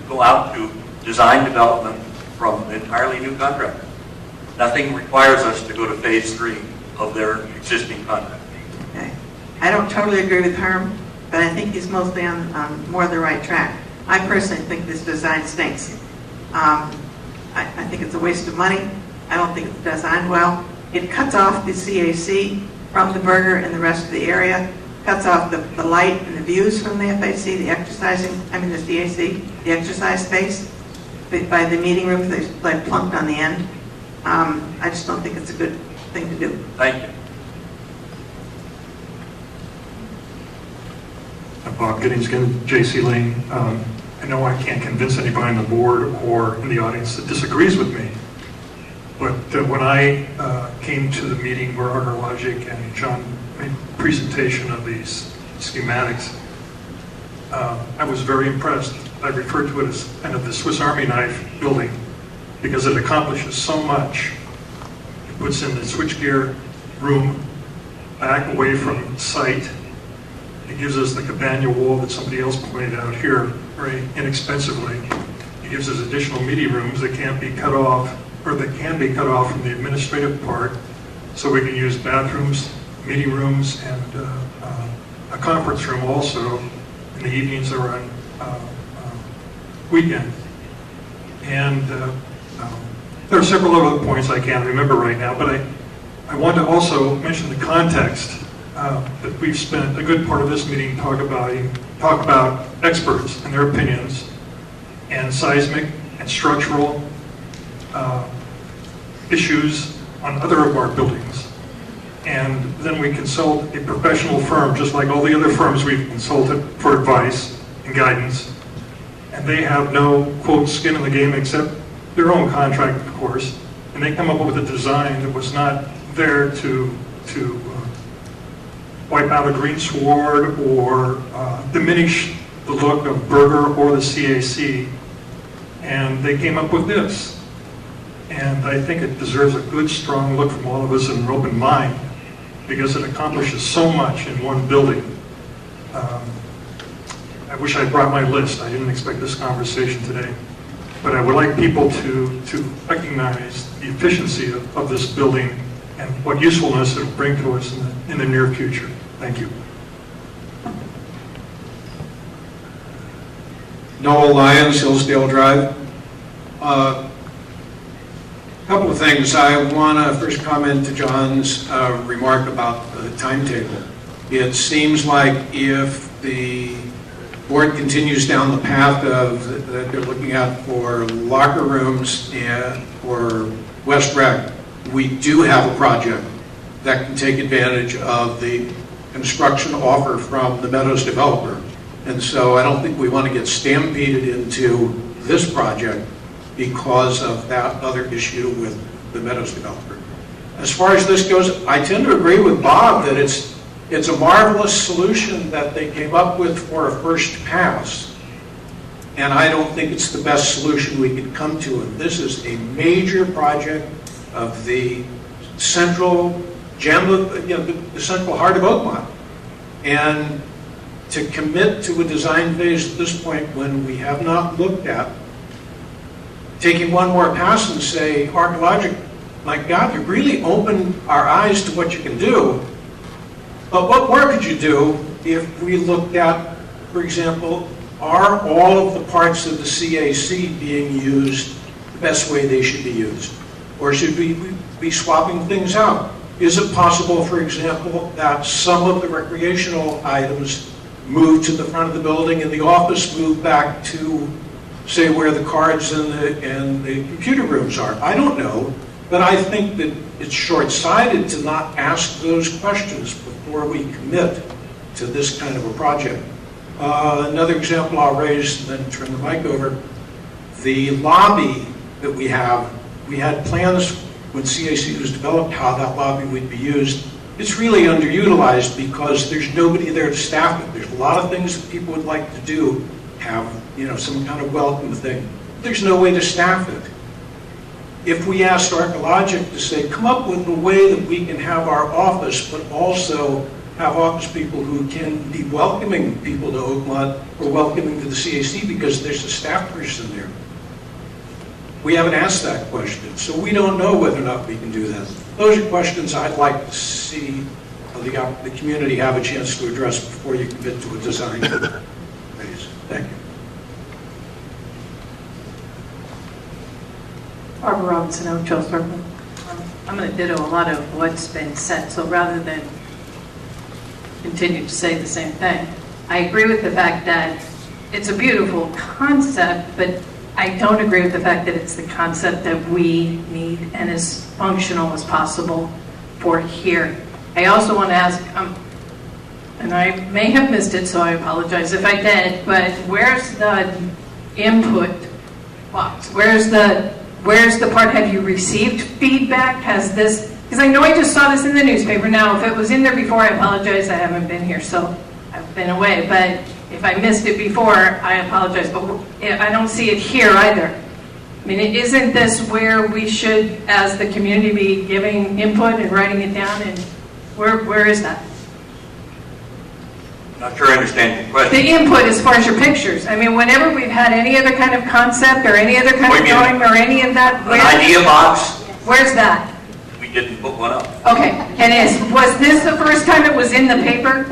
go out to design development from an entirely new contract. Nothing requires us to go to phase 3 of their existing contract. Okay. I don't totally agree with Herm, but I think he's mostly on more the right track. I personally think this design stinks. I think it's a waste of money. I don't think it's designed well. It cuts off the CAC from the burger and the rest of the area, cuts off the light and the views from the FAC, the CAC, the exercise space. By the meeting rooms, they like plunked on the end. I just don't think it's a good thing to do. Thank you. Bob Giddings again, J.C. Lane. I know I can't convince anybody on the board or in the audience that disagrees with me, but when I came to the meeting where Archeologic and John made a presentation of these schematics, I was very impressed. I refer to it as kind of the Swiss Army knife building because it accomplishes so much. It puts in the switchgear room back away from site. It gives us the cabana wall that somebody else pointed out here very inexpensively. It gives us additional meeting rooms that can't be cut off, or that can be cut off from the administrative part, so we can use bathrooms, meeting rooms, and a conference room also in the evenings or on weekend. And there are several other points I can't remember right now, but I want to also mention the context that we've spent a good part of this meeting talk about experts and their opinions, and seismic and structural issues on other of our buildings. And then we consult a professional firm, just like all the other firms we've consulted for advice and guidance. And they have no, quote, skin in the game except their own contract, of course. And they come up with a design that was not there to wipe out a green sward or diminish the look of Berger or the CAC. And they came up with this. And I think it deserves a good, strong look from all of us and an open mind, because it accomplishes so much in one building. I wish I brought my list. I didn't expect this conversation today. But I would like people to recognize the efficiency of this building and what usefulness it will bring to us in the near future. Thank you. Noel Lyons, Hillsdale Drive. A couple of things. I want to first comment to John's remark about the timetable. It seems like if the board continues down the path of that they're looking at for locker rooms and for West Rec, we do have a project that can take advantage of the construction offer from the Meadows developer. And so I don't think we want to get stampeded into this project because of that other issue with the Meadows developer. As far as this goes, I tend to agree with Bob that it's a marvelous solution that they came up with for a first pass. And I don't think it's the best solution we could come to. And this is a major project of the central the central heart of Oakmont. And to commit to a design phase at this point when we have not looked at taking one more pass and say, Archeologic, my God, you really opened our eyes to what you can do. But what more could you do if we looked at, for example, are all of the parts of the CAC being used the best way they should be used? Or should we be swapping things out? Is it possible, for example, that some of the recreational items move to the front of the building and the office move back to say where the cards and the computer rooms are. I don't know, but I think that it's short-sighted to not ask those questions before we commit to this kind of a project. Another example I'll raise, and then turn the mic over. The lobby that we have, we had plans when CAC was developed how that lobby would be used. It's really underutilized because there's nobody there to staff it. There's a lot of things that people would like to do, have some kind of welcome thing. There's no way to staff it. If we asked Archeologic to say, come up with a way that we can have our office, but also have office people who can be welcoming people to Oakmont or welcoming to the CAC because there's a staff person there. We haven't asked that question, so we don't know whether or not we can do that. Those are questions I'd like to see the community have a chance to address before you commit to a design phase. Thank you. Barbara Robinson, Oakdale Circle. I'm going to ditto a lot of what's been said, so rather than continue to say the same thing, I agree with the fact that it's a beautiful concept, but I don't agree with the fact that it's the concept that we need and as functional as possible for here. I also want to ask, and I may have missed it, so I apologize if I did, but where's the input box? Where's the part, have you received feedback? Has this, because I know I just saw this in the newspaper. Now, if it was in there before, I apologize, I haven't been here, so I've been away, but if I missed it before, I apologize, but I don't see it here either. I mean, isn't this where we should, as the community, be giving input and writing it down, and where is that? Not sure I understand your question. The input as far as your pictures. I mean, whenever we've had any other kind of concept or any other kind of drawing or any of that. An idea box? Where's that? We didn't put one up. Okay, and was this the first time it was in the paper?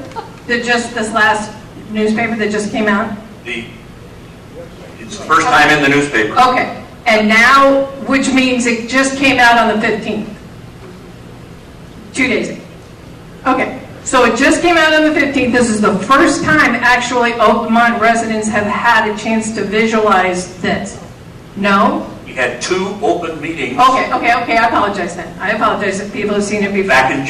This last newspaper that just came out? It's the first time in the newspaper. Okay, and now, which means it just came out on the 15th? 2 days ago. Okay. So it just came out on the 15th. This is the first time actually Oakmont residents have had a chance to visualize this. No? We had 2 open meetings. Okay, I apologize then. I apologize if people have seen it before. Back in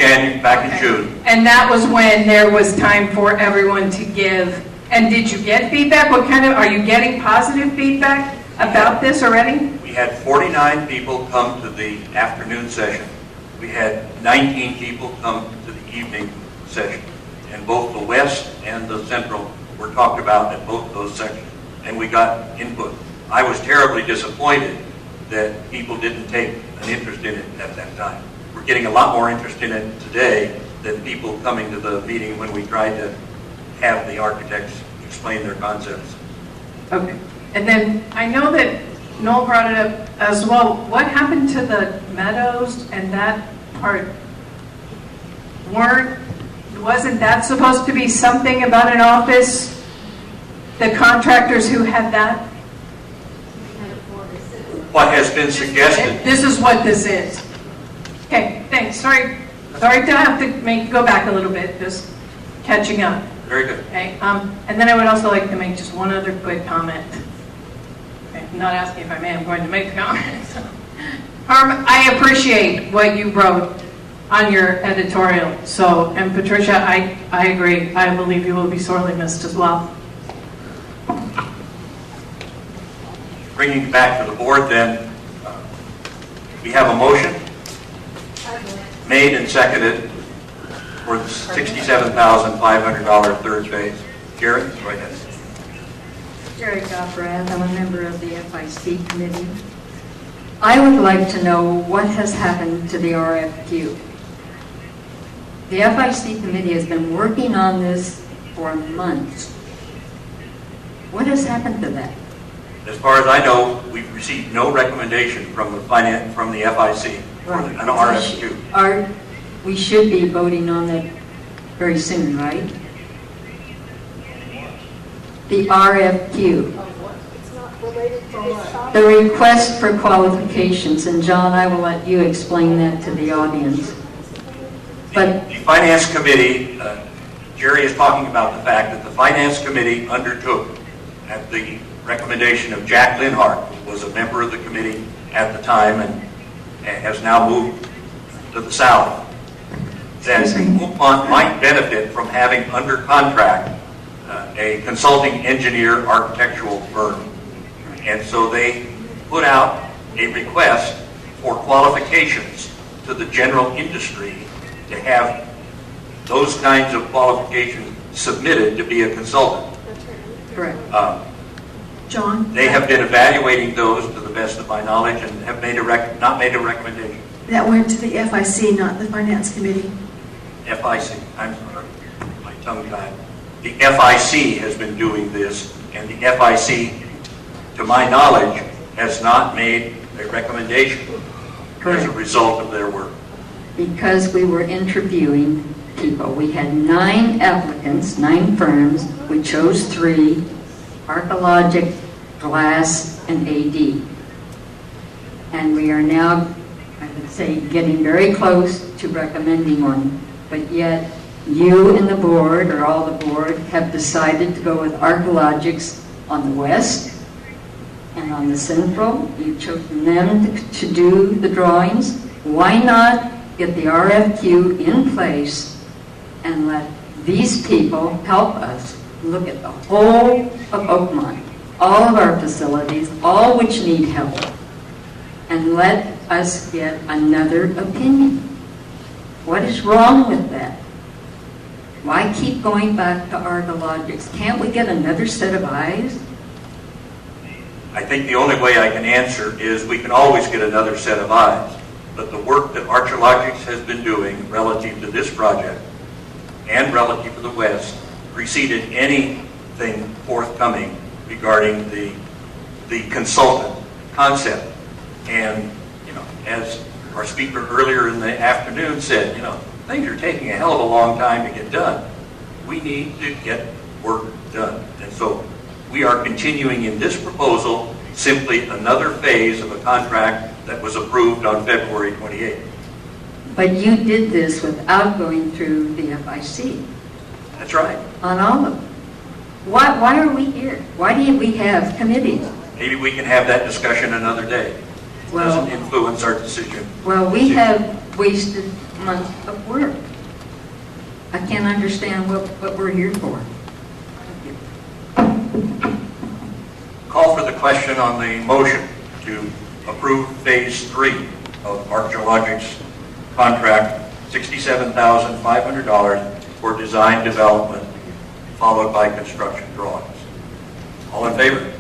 June. And that was when there was time for everyone to give. And did you get feedback? Are you getting positive feedback about this already? We had 49 people come to the afternoon session. We had 19 people come to the evening session, and both the west and the central were talked about at both those sections, and we got input. I was terribly disappointed that people didn't take an interest in it at that time. We're getting a lot more interest in it today than people coming to the meeting when we tried to have the architects explain their concepts. Okay, and then I know that Noel brought it up as well. What happened to the meadows and that part? Wasn't that supposed to be something about an office? The contractors who had that? What has been suggested? This is what this is. Okay, thanks. Sorry to have to make you go back a little bit, just catching up. Very good. Okay, and then I would also like to make just one other quick comment. Okay, I'm not asking if I may, I'm going to make a comment. I appreciate what you wrote on your editorial. So, and Patricia, I agree. I believe you will be sorely missed as well. Bringing it back to the board then, we have a motion made and seconded for the $67,500 third phase. Jerry, go ahead. Jerry Goffrath, I'm a member of the FIC committee. I would like to know what has happened to the RFQ. The FIC committee has been working on this for months. What has happened to that? As far as I know, we've received no recommendation from the FIC on an RFQ. We should be voting on that very soon, right? The RFQ. The request for qualifications, and John, I will let you explain that to the audience. The Finance Committee, Jerry is talking about the fact that the Finance Committee undertook at the recommendation of Jack Linhart, who was a member of the committee at the time and has now moved to the south, that Oakmont might benefit from having under contract a consulting engineer architectural firm. And so they put out a request for qualifications to the general industry to have those kinds of qualifications submitted to be a consultant. Correct. John? They have been evaluating those to the best of my knowledge and have made not made a recommendation. That went to the FIC, not the Finance Committee. FIC, I'm sorry, my tongue tied. The FIC has been doing this, and the FIC, to my knowledge, has not made a recommendation as a result of their work. Because we were interviewing people. We had 9 applicants, 9 firms. We chose 3, Archeologic, Glass, and AD. And we are now, I would say, getting very close to recommending one. But yet, you and the board, or all the board, have decided to go with Archeologics on the west and on the central. You've chosen them to do the drawings. Why not get the RFQ in place and let these people help us look at the whole of Oakmont, all of our facilities, all which need help, and let us get another opinion? What is wrong with that? Why keep going back to Archeologics? Can't we get another set of eyes? I think the only way I can answer is we can always get another set of eyes. But the work that Archeologics has been doing relative to this project and relative to the West preceded anything forthcoming regarding the consultant concept. And, as our speaker earlier in the afternoon said, things are taking a hell of a long time to get done. We need to get work done. And so we are continuing in this proposal simply another phase of a contract that was approved on February 28th. But you did this without going through the FIC. That's right. On all of them. Why are we here? Why do we have committees? Maybe we can have that discussion another day. It doesn't influence our decision. Well, we have wasted months of work. I can't understand what we're here for. Call for the question on the motion to approve Phase 3 of Archeologics contract, $67,500 for design development, followed by construction drawings. All in favor?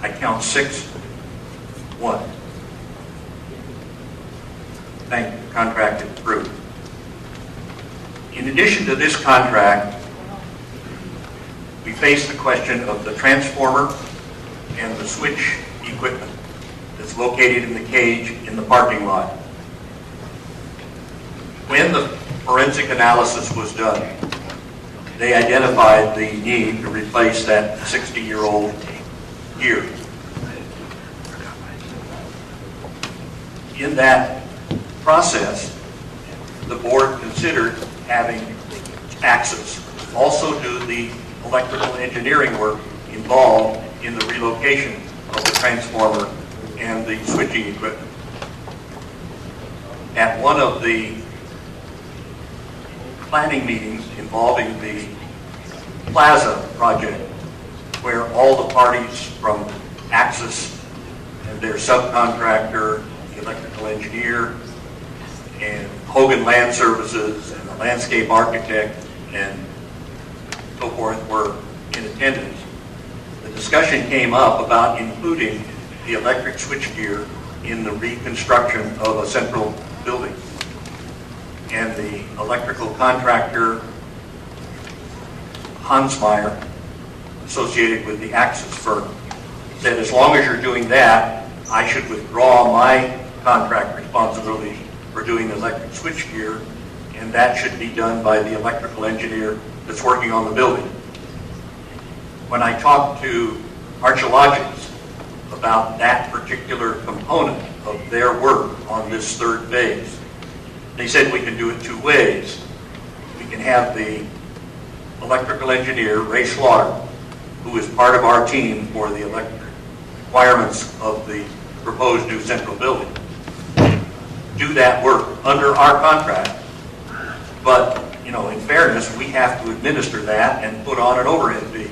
I count 6, 1. Thank you. Contract is approved. In addition to this contract, we face the question of the transformer and the switch equipment that's located in the cage in the parking lot. When the forensic analysis was done, they identified the need to replace that 60-year-old gear. In that process, the board considered having Axis also do the electrical engineering work involved in the relocation of the transformer and the switching equipment. At one of the planning meetings involving the Plaza project, where all the parties from Axis and their subcontractor, the electrical engineer, and Hogan Land Services and the landscape architect and so forth were in attendance, the discussion came up about including the electric switchgear in the reconstruction of a central building. And the electrical contractor, Hansmeyer, associated with the Axis firm, said as long as you're doing that, I should withdraw my contract responsibility for doing the electric switchgear, and that should be done by the electrical engineer that's working on the building. When I talked to Archeologics about that particular component of their work on this third phase, they said we can do it 2 ways. We can have the electrical engineer, Ray Slaughter, who is part of our team for the electric requirements of the proposed new central building, do that work under our contract. But, you know, in fairness, we have to administer that and put on an overhead fee.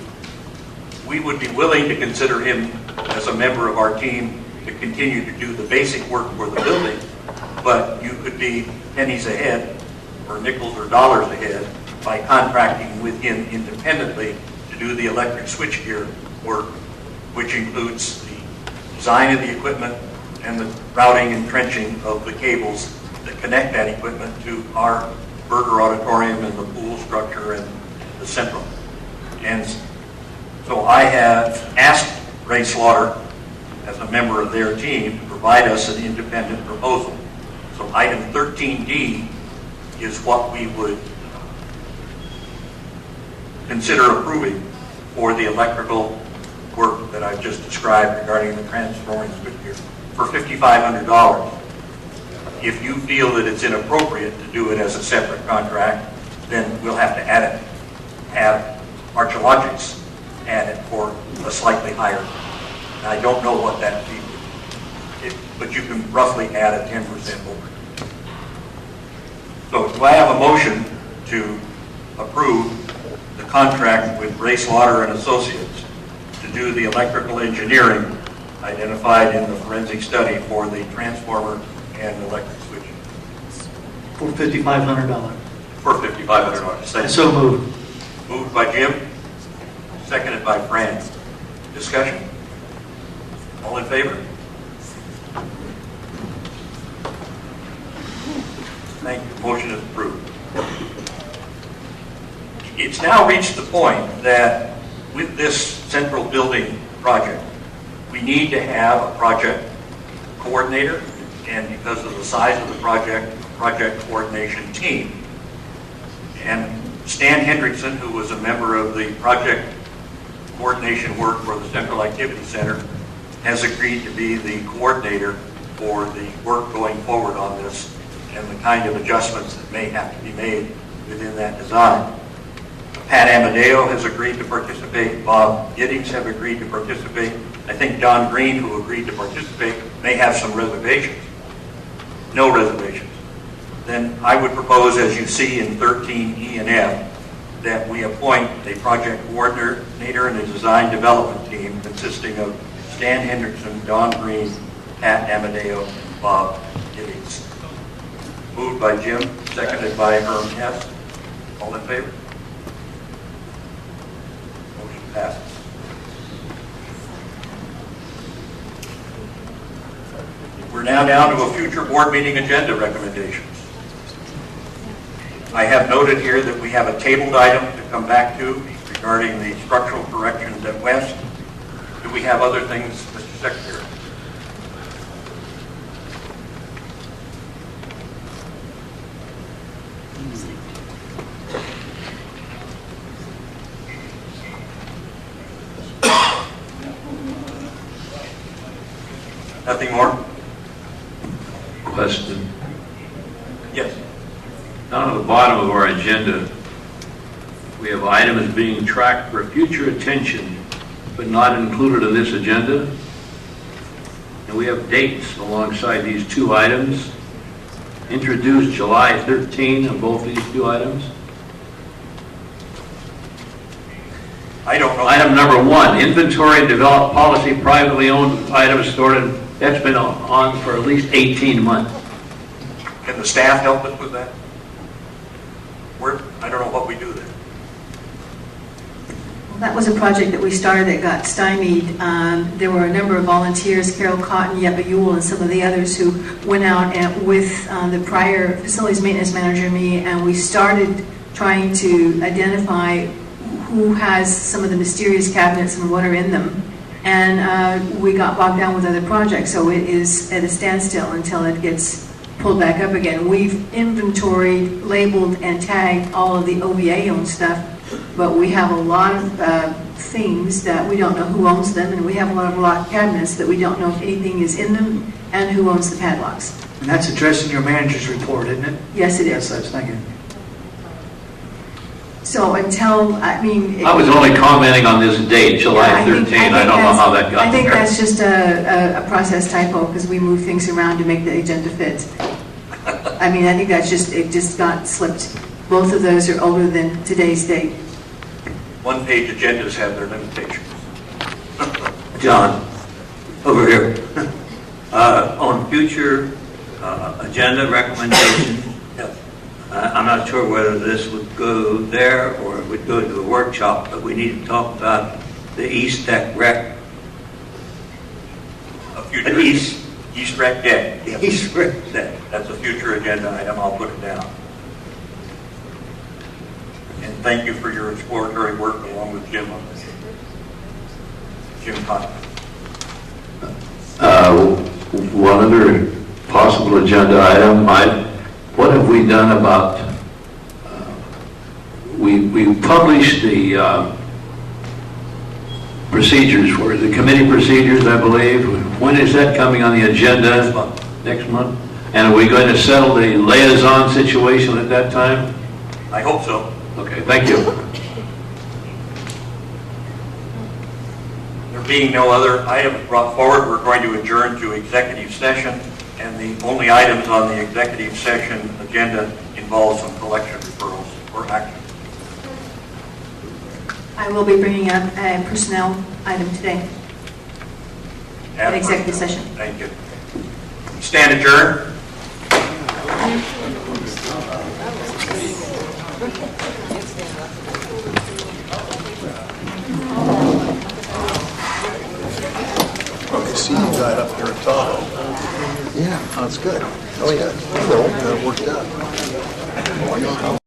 We would be willing to consider him as a member of our team to continue to do the basic work for the building, but you could be pennies ahead or nickels or dollars ahead by contracting with him independently to do the electric switchgear work, which includes the design of the equipment and the routing and trenching of the cables that connect that equipment to our burger auditorium and the pool structure and the central. And so I have asked Ray Slaughter, as a member of their team, to provide us an independent proposal. So item 13D is what we would consider approving for the electrical work that I've just described regarding the transforming switchgear for $5,500. If you feel that it's inappropriate to do it as a separate contract, then we'll have to add it, have Archeologics add it for a slightly higher. And I don't know what that fee would be, but you can roughly add a 10% over. So do I have a motion to approve the contract with Ray Slaughter and Associates to do the electrical engineering identified in the forensic study for the transformer and electric switch? For $5,500. For $5,500. So moved. Moved by Jim, seconded by Fran. Discussion? All in favor? Thank you. Motion is approved. It's now reached the point that with this central building project, we need to have a project coordinator, and because of the size of the project coordination team. And Stan Hendrickson, who was a member of the project coordination work for the Central Activity Center, has agreed to be the coordinator for the work going forward on this and the kind of adjustments that may have to be made within that design. Pat Amadeo has agreed to participate. Bob Giddings have agreed to participate. I think John Green, who agreed to participate, may have some reservations. No reservations. Then I would propose, as you see in 13E and F, that we appoint a project coordinator and a design development team consisting of Stan Hendrickson, Don Green, Pat Amadeo, and Bob Giddings. Moved by Jim, seconded by Herm Hess. All in favor? Motion passes. We're now down to a future board meeting agenda recommendations. I have noted here that we have a tabled item to come back to regarding the structural corrections at West. Do we have other things, Mr. Secretary? Nothing more? Question. Yes. Down at the bottom of our agenda, we have items being tracked for future attention, but not included in this agenda. And we have dates alongside these two items. Introduced July 13 of both these two items. I don't know. Item number 1, inventory and develop policy privately owned items stored in, that's been on for at least 18 months. Can the staff help us with that? I don't know what we do there. Well, that was a project that we started that got stymied. There were a number of volunteers, Carol Cotton, Yepa Ewell, and some of the others who went out with the prior facilities maintenance manager and me, and we started trying to identify who has some of the mysterious cabinets and what are in them. And we got bogged down with other projects, so it is at a standstill until it gets pulled back up again. We've inventoried, labeled, and tagged all of the OVA-owned stuff, but we have a lot of things that we don't know who owns them, and we have a lot of locked cabinets that we don't know if anything is in them and who owns the padlocks. And that's addressed in your manager's report, isn't it? Yes, it is. Yes, thank you. So until, I mean. I was only commenting on this date, July Yeah, 13. I don't know how that got there. I think that's just a process typo because we move things around to make the agenda fit. I mean, I think that's just, it just got slipped. Both of those are older than today's date. One-page agendas have their limitations. John, over here. On future agenda recommendations, I'm not sure whether this would go there or it would go to a workshop, but we need to talk about the East Deck Rec. A future East Rec Deck. Yes. East Rec Deck. That's a future agenda item. I'll put it down. And thank you for your exploratory work along with Jim on this. Jim Cotton. One other possible agenda item, what have we done about, we published the procedures, for the committee procedures, I believe. When is that coming on the agenda? Next month. Next month? And are we going to settle the liaison situation at that time? I hope so. Okay, thank you. There being no other items brought forward, we're going to adjourn to executive session, and the only items on the executive session agenda involve some collection referrals or action. I will be bringing up a personnel item today. An executive session. Thank you. Stand adjourned. Okay, see you got up here in Tahoe. Yeah, that's good. Oh, yeah. That worked out.